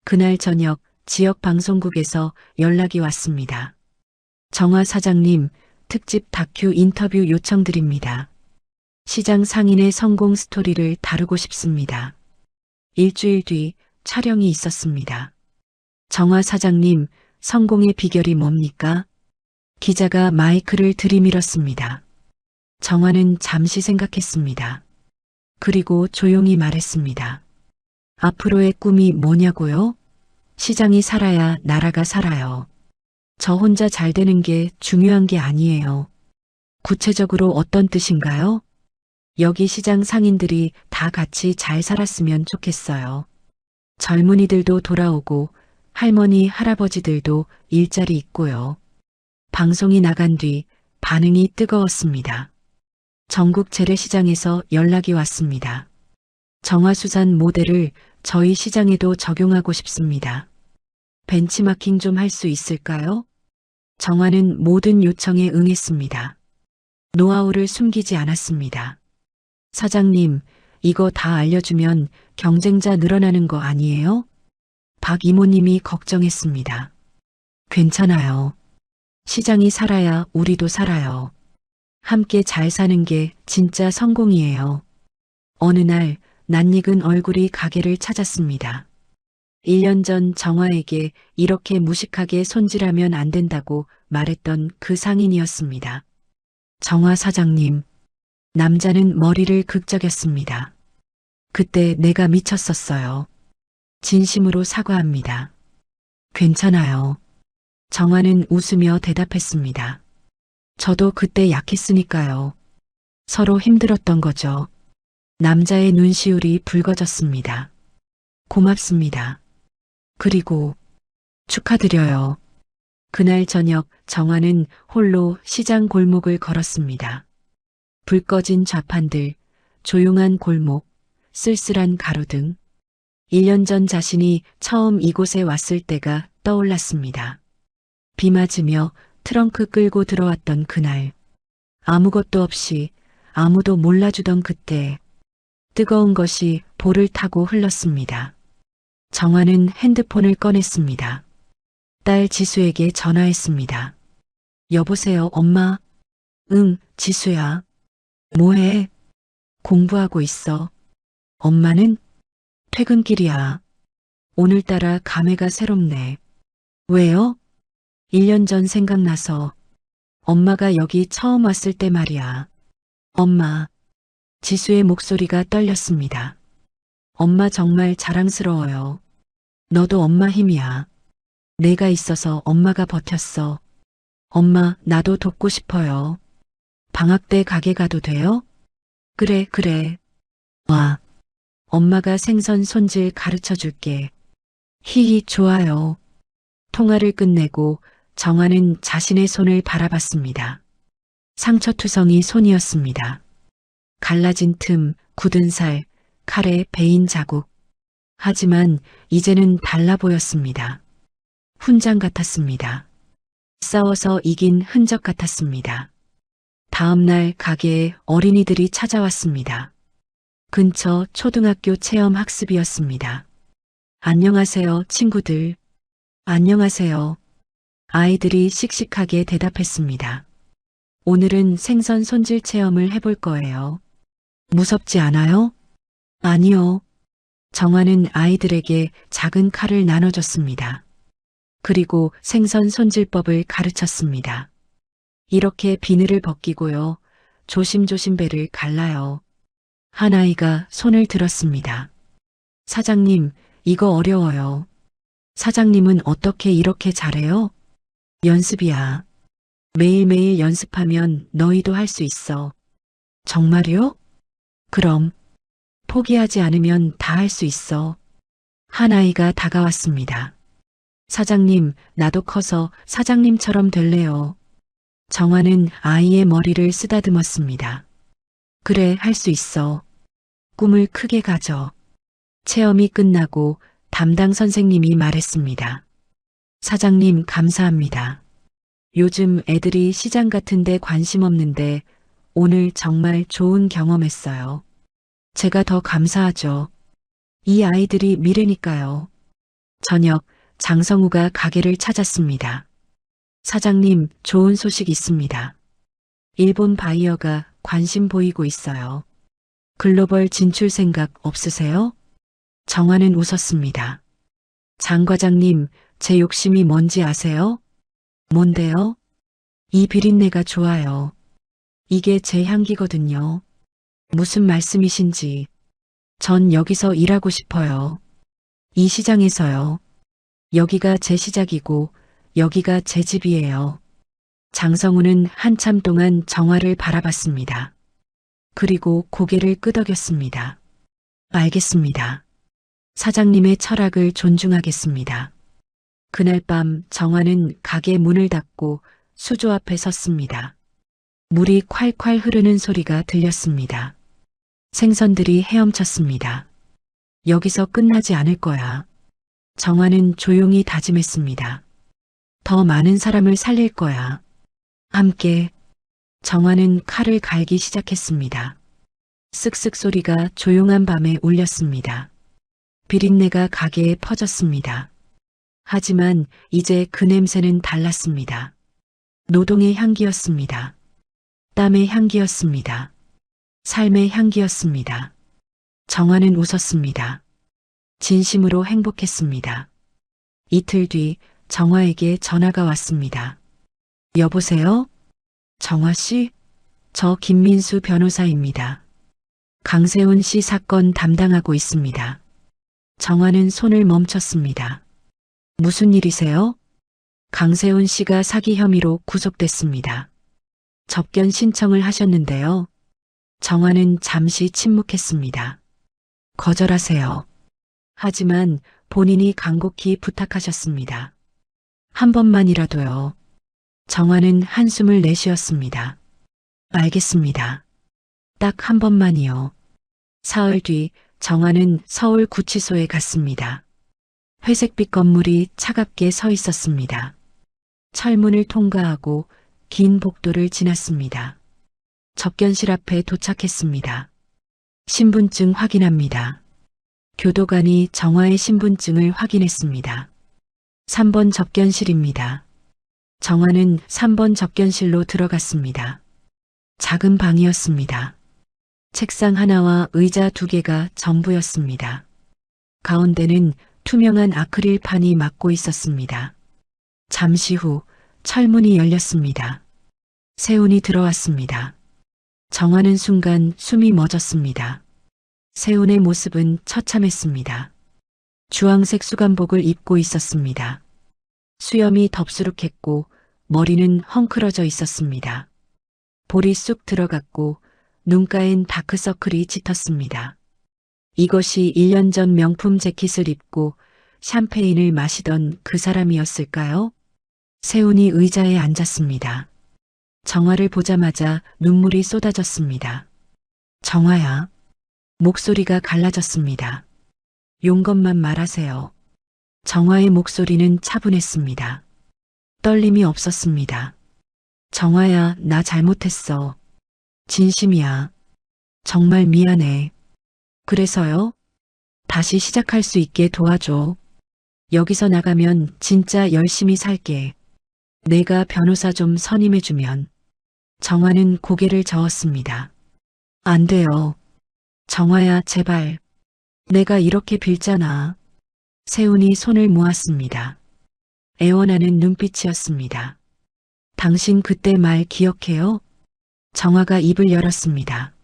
그날 저녁 지역 방송국에서 연락이 왔습니다. 정화 사장님, 특집 다큐 인터뷰 요청드립니다. 시장 상인의 성공 스토리를 다루고 싶습니다. 일주일 뒤 촬영이 있었습니다. 정화 사장님, 성공의 비결이 뭡니까? 기자가 마이크를 들이밀었습니다. 정화는 잠시 생각했습니다. 그리고 조용히 말했습니다. 앞으로의 꿈이 뭐냐고요? 시장이 살아야 나라가 살아요. 저 혼자 잘 되는 게 중요한 게 아니에요. 구체적으로 어떤 뜻인가요? 여기 시장 상인들이 다 같이 잘 살았으면 좋겠어요. 젊은이들도 돌아오고 할머니, 할아버지들도 일자리 있고요. 방송이 나간 뒤 반응이 뜨거웠습니다. 전국 재래시장에서 연락이 왔습니다. 정화수산 모델을 저희 시장에도 적용하고 싶습니다. 벤치마킹 좀 할 수 있을까요? 정화는 모든 요청에 응했습니다. 노하우를 숨기지 않았습니다. 사장님, 이거 다 알려주면 경쟁자 늘어나는 거 아니에요? 박 이모님이 걱정했습니다. 괜찮아요. 시장이 살아야 우리도 살아요. 함께 잘 사는 게 진짜 성공이에요. 어느 날 낯익은 얼굴이 가게를 찾았습니다. 1년 전 정화에게 이렇게 무식하게 손질하면 안 된다고 말했던 그 상인이었습니다. 정화 사장님, 남자는 머리를 극적였습니다. 그때 내가 미쳤었어요. 진심으로 사과합니다. 괜찮아요. 정화는 웃으며 대답했습니다. 저도 그때 약했으니까요. 서로 힘들었던 거죠. 남자의 눈시울이 붉어졌습니다. 고맙습니다. 그리고 축하드려요. 그날 저녁 정화는 홀로 시장 골목을 걸었습니다. 불 꺼진 좌판들, 조용한 골목, 쓸쓸한 가로등. 1년 전 자신이 처음 이곳에 왔을 때가 떠올랐습니다. 비 맞으며 트렁크 끌고 들어왔던 그날. 아무것도 없이 아무도 몰라주던 그때 뜨거운 것이 볼을 타고 흘렀습니다. 정화는 핸드폰을 꺼냈습니다. 딸 지수에게 전화했습니다. 여보세요, 엄마? 응, 지수야. 뭐해? 공부하고 있어. 엄마는? 퇴근길이야. 오늘따라 감회가 새롭네. 왜요? 1년 전 생각나서. 엄마가 여기 처음 왔을 때 말이야. 엄마. 지수의 목소리가 떨렸습니다. 엄마 정말 자랑스러워요. 너도 엄마 힘이야. 내가 있어서 엄마가 버텼어. 엄마, 나도 돕고 싶어요. 방학 때 가게 가도 돼요? 그래, 그래. 와. 엄마가 생선 손질 가르쳐 줄게. 히히, 좋아요. 통화를 끝내고 정화는 자신의 손을 바라봤습니다. 상처투성이 손이었습니다. 갈라진 틈, 굳은 살, 칼에 베인 자국. 하지만 이제는 달라 보였습니다. 훈장 같았습니다. 싸워서 이긴 흔적 같았습니다. 다음 날 가게에 어린이들이 찾아왔습니다. 근처 초등학교 체험 학습이었습니다. 안녕하세요, 친구들. 안녕하세요. 아이들이 씩씩하게 대답했습니다. 오늘은 생선 손질 체험을 해볼 거예요. 무섭지 않아요? 아니요. 정화는 아이들에게 작은 칼을 나눠줬습니다. 그리고 생선 손질법을 가르쳤습니다. 이렇게 비늘을 벗기고요. 조심조심 배를 갈라요. 한 아이가 손을 들었습니다. 사장님, 이거 어려워요. 사장님은 어떻게 이렇게 잘해요? 연습이야. 매일매일 연습하면 너희도 할 수 있어. 정말요? 그럼 포기하지 않으면 다 할 수 있어. 한 아이가 다가왔습니다. 사장님, 나도 커서 사장님처럼 될래요. 정화는 아이의 머리를 쓰다듬었습니다. 그래, 할 수 있어. 꿈을 크게 가져. 체험이 끝나고 담당 선생님이 말했습니다. 사장님, 감사합니다. 요즘 애들이 시장 같은 데 관심 없는데 오늘 정말 좋은 경험했어요. 제가 더 감사하죠. 이 아이들이 미래니까요. 저녁, 장성우가 가게를 찾았습니다. 사장님, 좋은 소식 있습니다. 일본 바이어가 관심 보이고 있어요. 글로벌 진출 생각 없으세요? 정화는 웃었습니다. 장 과장님, 제 욕심이 뭔지 아세요? 뭔데요? 이 비린내가 좋아요. 이게 제 향기거든요. 무슨 말씀이신지. 전 여기서 일하고 싶어요. 이 시장에서요. 여기가 제 시작이고 여기가 제 집이에요. 장성우는 한참 동안 정화를 바라봤습니다. 그리고 고개를 끄덕였습니다. 알겠습니다. 사장님의 철학을 존중하겠습니다. 그날 밤 정화는 가게 문을 닫고 수조 앞에 섰습니다. 물이 콸콸 흐르는 소리가 들렸습니다. 생선들이 헤엄쳤습니다. 여기서 끝나지 않을 거야. 정화는 조용히 다짐했습니다. 더 많은 사람을 살릴 거야. 함께. 정화는 칼을 갈기 시작했습니다. 쓱쓱 소리가 조용한 밤에 울렸습니다. 비린내가 가게에 퍼졌습니다. 하지만 이제 그 냄새는 달랐습니다. 노동의 향기였습니다. 땀의 향기였습니다. 삶의 향기였습니다. 정화는 웃었습니다. 진심으로 행복했습니다. 이틀 뒤 정화에게 전화가 왔습니다. 여보세요? 정화 씨? 저 김민수 변호사입니다. 강세훈 씨 사건 담당하고 있습니다. 정화는 손을 멈췄습니다. 무슨 일이세요? 강세훈 씨가 사기 혐의로 구속됐습니다. 접견 신청을 하셨는데요. 정화는 잠시 침묵했습니다. 거절하세요. 하지만 본인이 간곡히 부탁하셨습니다. 한 번만이라도요. 정화는 한숨을 내쉬었습니다. 알겠습니다. 딱 한 번만이요. 사흘 뒤 정화는 서울 구치소에 갔습니다. 회색빛 건물이 차갑게 서 있었습니다. 철문을 통과하고 긴 복도를 지났습니다. 접견실 앞에 도착했습니다. 신분증 확인합니다. 교도관이 정화의 신분증을 확인했습니다. 3번 접견실입니다. 정화는 3번 접견실로 들어갔습니다. 작은 방이었습니다. 책상 하나와 의자 2개가 전부였습니다. 가운데는 투명한 아크릴판이 막고 있었습니다. 잠시 후 철문이 열렸습니다. 세훈이 들어왔습니다. 정화는 순간 숨이 멎었습니다. 세훈의 모습은 처참했습니다. 주황색 수감복을 입고 있었습니다. 수염이 덥수룩했고 머리는 헝클어져 있었습니다. 볼이 쑥 들어갔고 눈가엔 다크서클이 짙었습니다. 이것이 1년 전 명품 재킷을 입고 샴페인을 마시던 그 사람이었을까요? 세훈이 의자에 앉았습니다. 정화를 보자마자 눈물이 쏟아졌습니다. 정화야. 목소리가 갈라졌습니다. 용건만 말하세요. 정화의 목소리는 차분했습니다. 떨림이 없었습니다. 정화야, 나 잘못했어. 진심이야. 정말 미안해. 그래서요? 다시 시작할 수 있게 도와줘. 여기서 나가면 진짜 열심히 살게. 내가 변호사 좀 선임해주면. 정화는 고개를 저었습니다. 안 돼요. 정화야, 제발. 내가 이렇게 빌잖아. 세훈이 손을 모았습니다. 애원하는 눈빛이었습니다. 당신 그때 말 기억해요? 정화가 입을 열었습니다.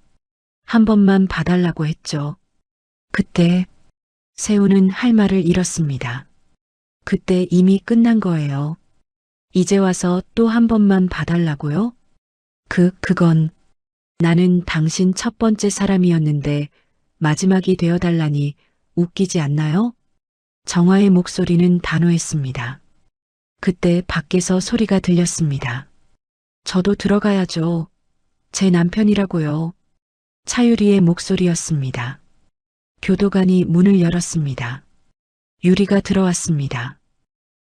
한 번만 봐달라고 했죠. 그때 세훈은 할 말을 잃었습니다. 그때 이미 끝난 거예요. 이제 와서 또 한 번만 봐달라고요? 그건 나는 당신 첫 번째 사람이었는데 마지막이 되어달라니 웃기지 않나요? 정화의 목소리는 단호했습니다. 그때 밖에서 소리가 들렸습니다. 저도 들어가야죠. 제 남편이라고요. 차유리의 목소리였습니다. 교도관이 문을 열었습니다. 유리가 들어왔습니다.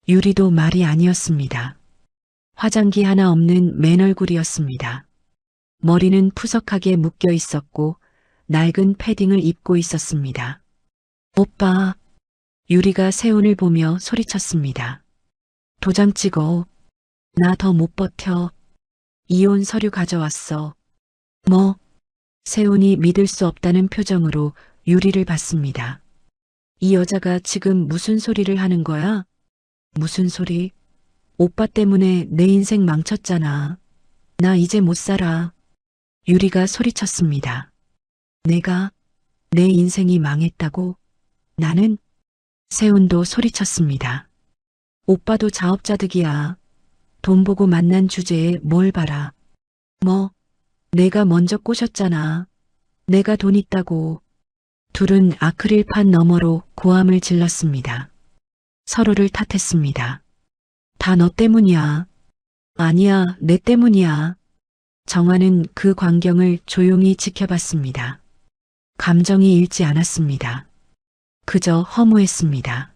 유리도 말이 아니었습니다. 화장기 하나 없는 맨 얼굴이었습니다. 머리는 푸석하게 묶여 있었고 낡은 패딩을 입고 있었습니다. 오빠. 유리가 세훈을 보며 소리쳤습니다. 도장 찍어. 나 더 못 버텨. 이혼 서류 가져왔어. 뭐? 세훈이 믿을 수 없다는 표정으로 유리를 봤습니다. 이 여자가 지금 무슨 소리를 하는 거야? 무슨 소리? 오빠 때문에 내 인생 망쳤잖아. 나 이제 못 살아. 유리가 소리쳤습니다. 내 인생이 망했다고? 나는? 세훈도 소리쳤습니다. 오빠도 자업자득이야. 돈 보고 만난 주제에 뭘 봐라. 뭐? 내가 먼저 꼬셨잖아. 내가 돈 있다고. 둘은 아크릴판 너머로 고함을 질렀습니다. 서로를 탓했습니다. 다 너 때문이야. 아니야, 내 때문이야. 정화는 그 광경을 조용히 지켜봤습니다. 감정이 일지 않았습니다. 그저 허무했습니다.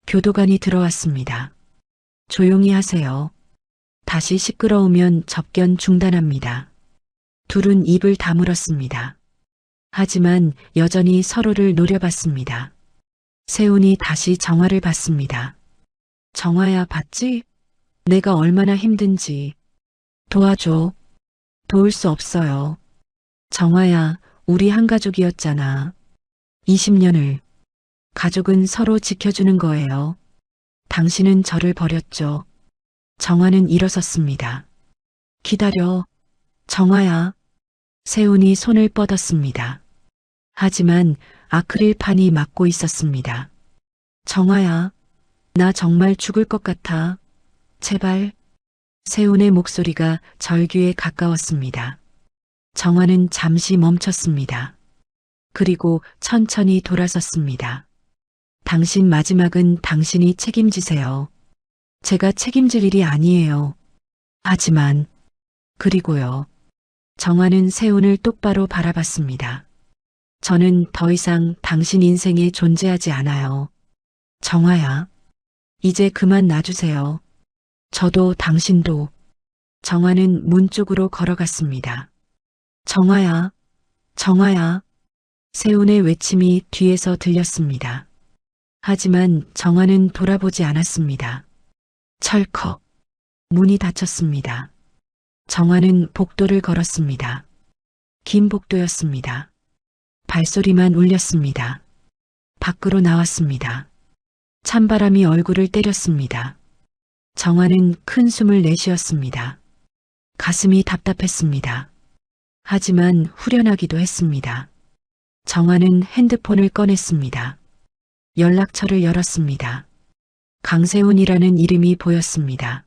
교도관이 들어왔습니다. 조용히 하세요. 다시 시끄러우면 접견 중단합니다. 둘은 입을 다물었습니다. 하지만 여전히 서로를 노려봤습니다. 세훈이 다시 정화를 봤습니다. 정화야, 봤지? 내가 얼마나 힘든지. 도와줘. 도울 수 없어요. 정화야, 우리 한 가족이었잖아. 20년을. 가족은 서로 지켜주는 거예요. 당신은 저를 버렸죠. 정화는 일어섰습니다. 기다려. 정화야. 세훈이 손을 뻗었습니다. 하지만 아크릴판이 막고 있었습니다. 정화야. 나 정말 죽을 것 같아. 제발. 세훈의 목소리가 절규에 가까웠습니다. 정화는 잠시 멈췄습니다. 그리고 천천히 돌아섰습니다. 당신 마지막은 당신이 책임지세요. 제가 책임질 일이 아니에요. 하지만, 그리고요. 정화는 세훈을 똑바로 바라봤습니다. 저는 더 이상 당신 인생에 존재하지 않아요. 정화야. 이제 그만 놔주세요. 저도 당신도. 정화는 문 쪽으로 걸어갔습니다. 정화야. 정화야. 세훈의 외침이 뒤에서 들렸습니다. 하지만 정화는 돌아보지 않았습니다. 철컥. 문이 닫혔습니다. 정화는 복도를 걸었습니다. 긴 복도였습니다. 발소리만 울렸습니다. 밖으로 나왔습니다. 찬바람이 얼굴을 때렸습니다. 정화는 큰 숨을 내쉬었습니다. 가슴이 답답했습니다. 하지만 후련하기도 했습니다. 정화는 핸드폰을 꺼냈습니다. 연락처를 열었습니다. 강세훈이라는 이름이 보였습니다.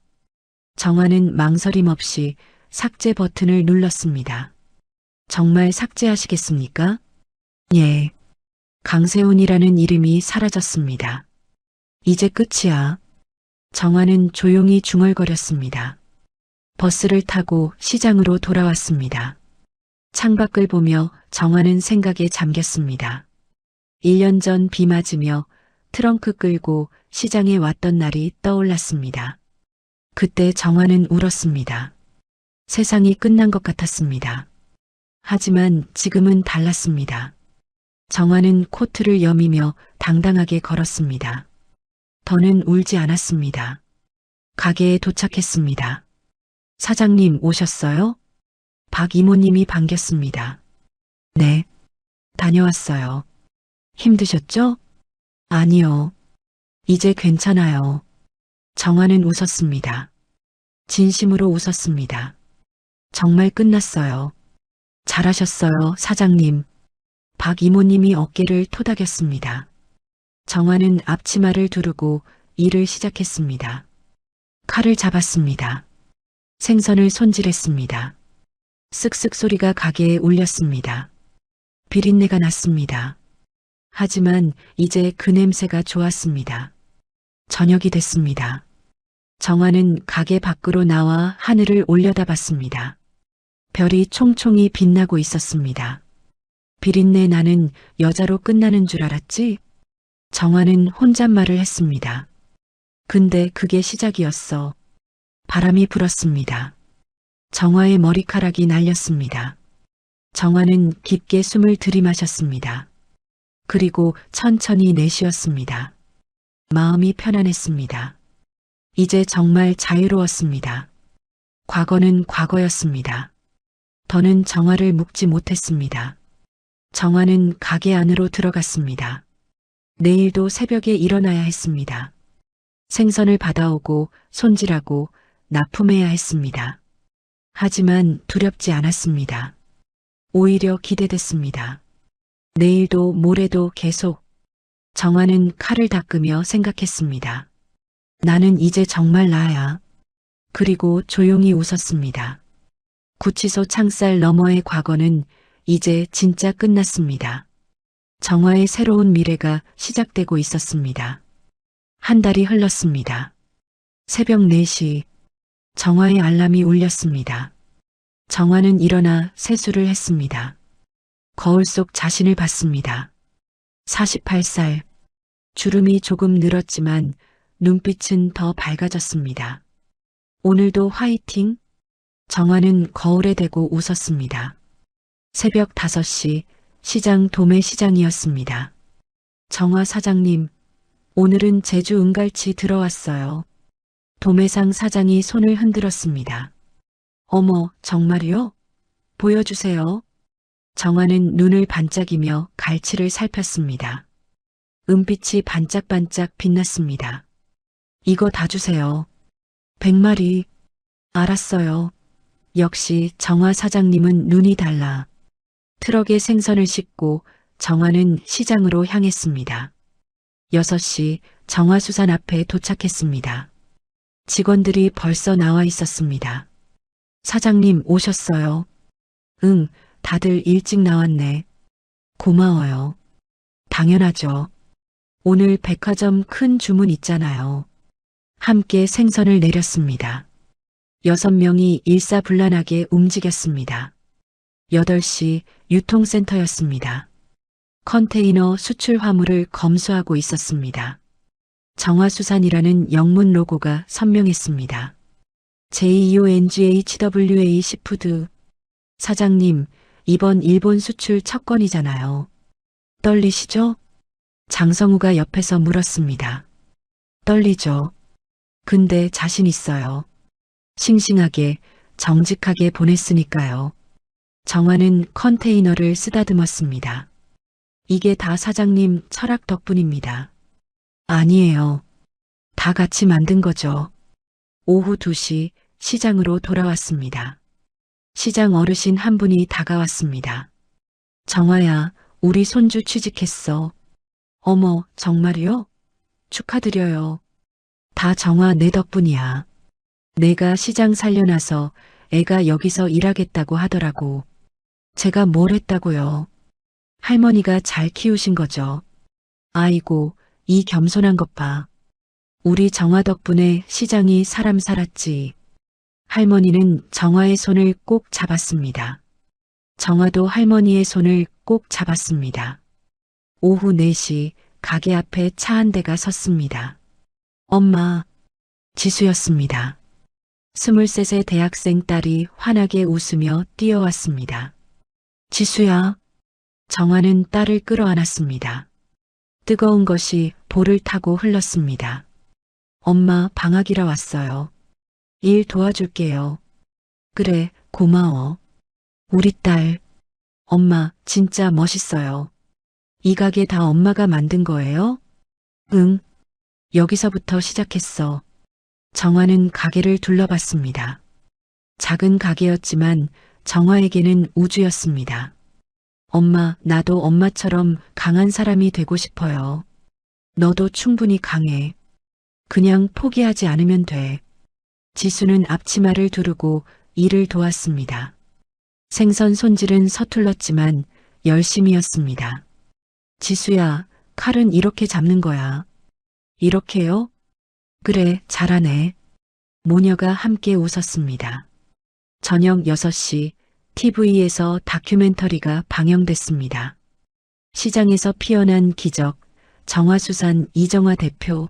정화는 망설임 없이 삭제 버튼을 눌렀습니다. 정말 삭제하시겠습니까? 예. 강세훈이라는 이름이 사라졌습니다. 이제 끝이야. 정화는 조용히 중얼거렸습니다. 버스를 타고 시장으로 돌아왔습니다. 창밖을 보며 정화는 생각에 잠겼습니다. 1년 전 비 맞으며 트렁크 끌고 시장에 왔던 날이 떠올랐습니다. 그때 정화는 울었습니다. 세상이 끝난 것 같았습니다. 하지만 지금은 달랐습니다. 정화는 코트를 여미며 당당하게 걸었습니다. 더는 울지 않았습니다. 가게에 도착했습니다. 사장님 오셨어요? 박 이모님이 반겼습니다. 네. 다녀왔어요. 힘드셨죠? 아니요. 이제 괜찮아요. 정화는 웃었습니다. 진심으로 웃었습니다. 정말 끝났어요. 잘하셨어요, 사장님. 박 이모님이 어깨를 토닥였습니다. 정화는 앞치마를 두르고 일을 시작했습니다. 칼을 잡았습니다. 생선을 손질했습니다. 쓱쓱 소리가 가게에 울렸습니다. 비린내가 났습니다. 하지만 이제 그 냄새가 좋았습니다. 저녁이 됐습니다. 정화는 가게 밖으로 나와 하늘을 올려다봤습니다. 별이 총총히 빛나고 있었습니다. 비린내 나는 여자로 끝나는 줄 알았지? 정화는 혼잣말을 했습니다. 근데 그게 시작이었어. 바람이 불었습니다. 정화의 머리카락이 날렸습니다. 정화는 깊게 숨을 들이마셨습니다. 그리고 천천히 내쉬었습니다. 마음이 편안했습니다. 이제 정말 자유로웠습니다. 과거는 과거였습니다. 더는 정화를 묶지 못했습니다. 정화는 가게 안으로 들어갔습니다. 내일도 새벽에 일어나야 했습니다. 생선을 받아오고 손질하고 납품해야 했습니다. 하지만 두렵지 않았습니다. 오히려 기대됐습니다. 내일도 모레도 계속. 정화는 칼을 닦으며 생각했습니다. 나는 이제 정말 나야. 그리고 조용히 웃었습니다. 구치소 창살 너머의 과거는 이제 진짜 끝났습니다. 정화의 새로운 미래가 시작되고 있었습니다. 한 달이 흘렀습니다. 새벽 4시 정화의 알람이 울렸습니다. 정화는 일어나 세수를 했습니다. 거울 속 자신을 봤습니다. 48살. 주름이 조금 늘었지만 눈빛은 더 밝아졌습니다. 오늘도 화이팅? 정화는 거울에 대고 웃었습니다. 새벽 5시 시장 도매시장이었습니다. 정화 사장님, 오늘은 제주 은갈치 들어왔어요. 도매상 사장이 손을 흔들었습니다. 어머, 정말요? 보여주세요. 정화는 눈을 반짝이며 갈치를 살폈습니다. 은빛이 반짝반짝 빛났습니다. 이거 다 주세요. 100마리. 알았어요. 역시 정화 사장님은 눈이 달라. 트럭에 생선을 싣고 정화는 시장으로 향했습니다. 6시 정화수산 앞에 도착했습니다. 직원들이 벌써 나와 있었습니다. 사장님 오셨어요? 응, 다들 일찍 나왔네. 고마워요. 당연하죠. 오늘 백화점 큰 주문 있잖아요. 함께 생선을 내렸습니다. 6명이 일사불란하게 움직였습니다. 8시 유통센터였습니다. 컨테이너 수출 화물을 검수하고 있었습니다. 정화수산이라는 영문 로고가 선명했습니다. JEONGHWA 시푸드. 사장님, 이번 일본 수출 첫 건이잖아요. 떨리시죠? 장성우가 옆에서 물었습니다. 떨리죠. 근데 자신 있어요. 싱싱하게, 정직하게 보냈으니까요. 정화는 컨테이너를 쓰다듬었습니다. 이게 다 사장님 철학 덕분입니다. 아니에요. 다 같이 만든 거죠. 오후 2시 시장으로 돌아왔습니다. 시장 어르신 한 분이 다가왔습니다. 정화야, 우리 손주 취직했어. 어머, 정말요? 축하드려요. 다 정화 내 덕분이야. 내가 시장 살려놔서 애가 여기서 일하겠다고 하더라고. 제가 뭘 했다고요? 할머니가 잘 키우신 거죠. 아이고, 이 겸손한 것 봐. 우리 정화 덕분에 시장이 사람 살았지. 할머니는 정화의 손을 꼭 잡았습니다. 정화도 할머니의 손을 꼭 잡았습니다. 오후 4시 가게 앞에 차 한 대가 섰습니다. 엄마, 지수였습니다. 23세 대학생 딸이 환하게 웃으며 뛰어왔습니다. 지수야. 정화는 딸을 끌어안았습니다. 뜨거운 것이 볼을 타고 흘렀습니다. 엄마, 방학이라 왔어요. 일 도와줄게요. 그래, 고마워. 우리 딸. 엄마, 진짜 멋있어요. 이 가게 다 엄마가 만든 거예요? 응. 여기서부터 시작했어. 정화는 가게를 둘러봤습니다. 작은 가게였지만 정화에게는 우주였습니다. 엄마, 나도 엄마처럼 강한 사람이 되고 싶어요. 너도 충분히 강해. 그냥 포기하지 않으면 돼. 지수는 앞치마를 두르고 일을 도왔습니다. 생선 손질은 서툴렀지만 열심히였습니다. 지수야, 칼은 이렇게 잡는 거야. 이렇게요? 그래, 잘하네. 모녀가 함께 웃었습니다. 저녁 6시 TV에서 다큐멘터리가 방영됐습니다. 시장에서 피어난 기적, 정화수산 이정화 대표.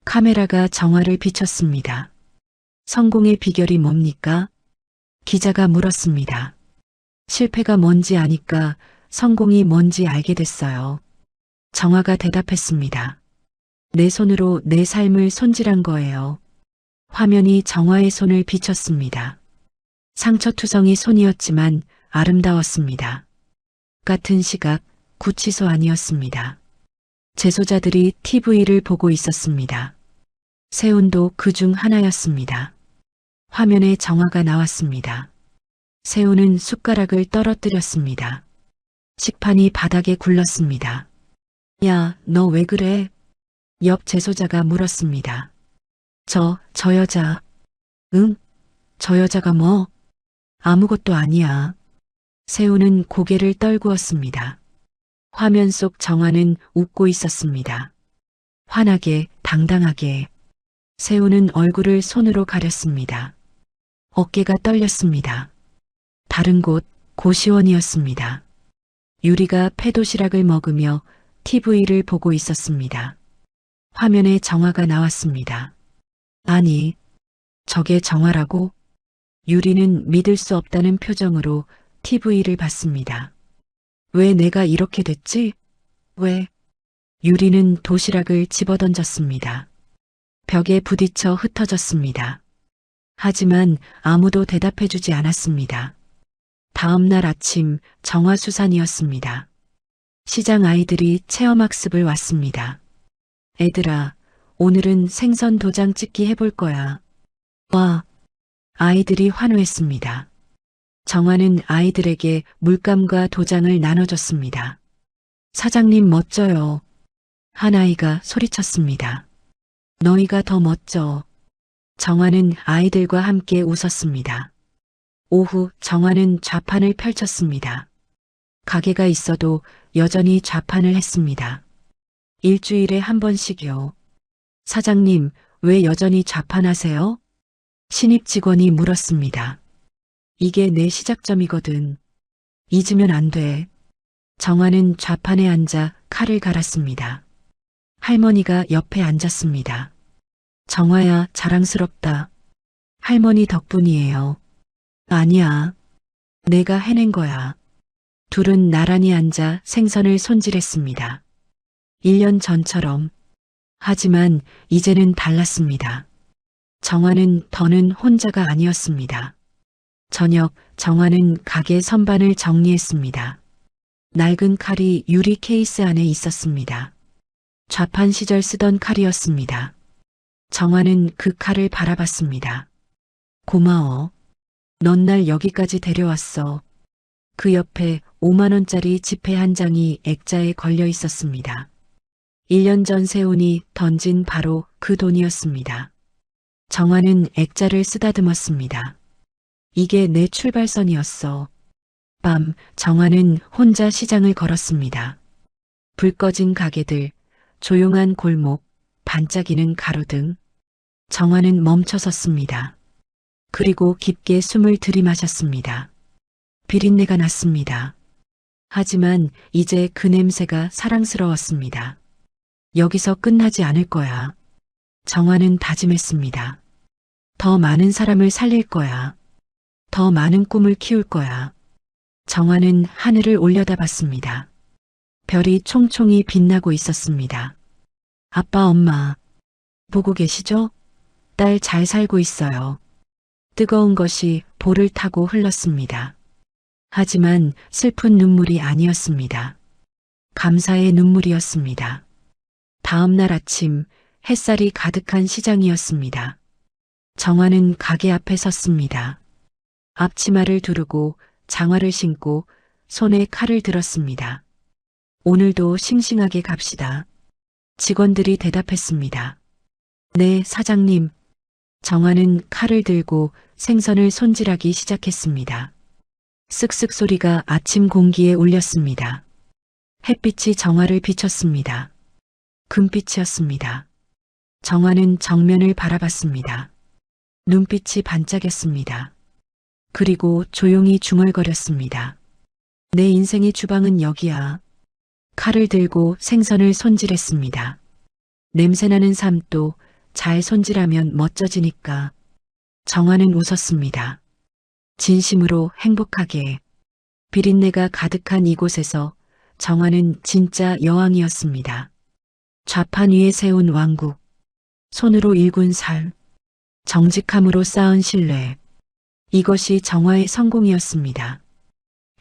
카메라가 정화를 비췄습니다. 성공의 비결이 뭡니까? 기자가 물었습니다. 실패가 뭔지 아니까 성공이 뭔지 알게 됐어요. 정화가 대답했습니다. 내 손으로 내 삶을 손질한 거예요. 화면이 정화의 손을 비췄습니다. 상처투성이 손이었지만 아름다웠습니다. 같은 시각, 구치소 아니었습니다. 재소자들이 TV를 보고 있었습니다. 세훈도 그 중 하나였습니다. 화면에 정화가 나왔습니다. 세훈은 숟가락을 떨어뜨렸습니다. 식판이 바닥에 굴렀습니다. 야, 너 왜 그래? 옆 재소자가 물었습니다. 저 여자. 응? 저 여자가 뭐? 아무것도 아니야. 세훈은 고개를 떨구었습니다. 화면 속 정화는 웃고 있었습니다. 환하게, 당당하게. 세훈은 얼굴을 손으로 가렸습니다. 어깨가 떨렸습니다. 다른 곳, 고시원이었습니다. 유리가 폐도시락을 먹으며 TV를 보고 있었습니다. 화면에 정화가 나왔습니다. 아니, 저게 정화라고? 유리는 믿을 수 없다는 표정으로 TV를 봤습니다. 왜 내가 이렇게 됐지? 왜? 유리는 도시락을 집어던졌습니다. 벽에 부딪혀 흩어졌습니다. 하지만 아무도 대답해주지 않았습니다. 다음 날 아침 정화수산이었습니다. 시장 아이들이 체험학습을 왔습니다. 애들아, 오늘은 생선 도장 찍기 해볼 거야. 와, 아이들이 환호했습니다. 정화는 아이들에게 물감과 도장을 나눠줬습니다. 사장님 멋져요. 한 아이가 소리쳤습니다. 너희가 더 멋져. 정화는 아이들과 함께 웃었습니다. 오후 정화는 좌판을 펼쳤습니다. 가게가 있어도 여전히 좌판을 했습니다. 일주일에 한 번씩요. 사장님, 왜 여전히 좌판하세요? 신입 직원이 물었습니다. 이게 내 시작점이거든. 잊으면 안 돼. 정화는 좌판에 앉아 칼을 갈았습니다. 할머니가 옆에 앉았습니다. 정화야, 자랑스럽다. 할머니 덕분이에요. 아니야. 내가 해낸 거야. 둘은 나란히 앉아 생선을 손질했습니다. 1년 전처럼. 하지만 이제는 달랐습니다. 정화는 더는 혼자가 아니었습니다. 저녁 정화는 가게 선반을 정리했습니다. 낡은 칼이 유리 케이스 안에 있었습니다. 좌판 시절 쓰던 칼이었습니다. 정화는 그 칼을 바라봤습니다. 고마워. 넌 날 여기까지 데려왔어. 그 옆에 5만 원짜리 지폐 한 장이 액자에 걸려 있었습니다. 1년 전 세훈이 던진 바로 그 돈이었습니다. 정화는 액자를 쓰다듬었습니다. 이게 내 출발선이었어. 밤 정화는 혼자 시장을 걸었습니다. 불 꺼진 가게들, 조용한 골목, 반짝이는 가로등. 정화는 멈춰 섰습니다. 그리고 깊게 숨을 들이마셨습니다. 비린내가 났습니다. 하지만 이제 그 냄새가 사랑스러웠습니다. 여기서 끝나지 않을 거야. 정화는 다짐했습니다. 더 많은 사람을 살릴 거야. 더 많은 꿈을 키울 거야. 정화는 하늘을 올려다봤습니다. 별이 총총히 빛나고 있었습니다. 아빠, 엄마, 보고 계시죠? 딸 잘 살고 있어요. 뜨거운 것이 볼을 타고 흘렀습니다. 하지만 슬픈 눈물이 아니었습니다. 감사의 눈물이었습니다. 다음 날 아침 햇살이 가득한 시장이었습니다. 정화는 가게 앞에 섰습니다. 앞치마를 두르고 장화를 신고 손에 칼을 들었습니다. 오늘도 싱싱하게 갑시다. 직원들이 대답했습니다. 네, 사장님. 정화는 칼을 들고 생선을 손질하기 시작했습니다. 쓱쓱 소리가 아침 공기에 울렸습니다. 햇빛이 정화를 비췄습니다. 금빛이었습니다. 정화는 정면을 바라봤습니다. 눈빛이 반짝였습니다. 그리고 조용히 중얼거렸습니다. 내 인생의 주방은 여기야. 칼을 들고 생선을 손질했습니다. 냄새나는 삶도 잘 손질하면 멋져지니까. 정화는 웃었습니다. 진심으로 행복하게. 비린내가 가득한 이곳에서 정화는 진짜 여왕이었습니다. 좌판 위에 세운 왕국. 손으로 일군 삶. 정직함으로 쌓은 신뢰. 이것이 정화의 성공이었습니다.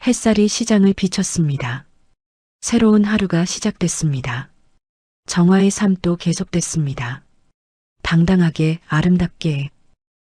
햇살이 시장을 비췄습니다. 새로운 하루가 시작됐습니다. 정화의 삶도 계속됐습니다. 당당하게, 아름답게.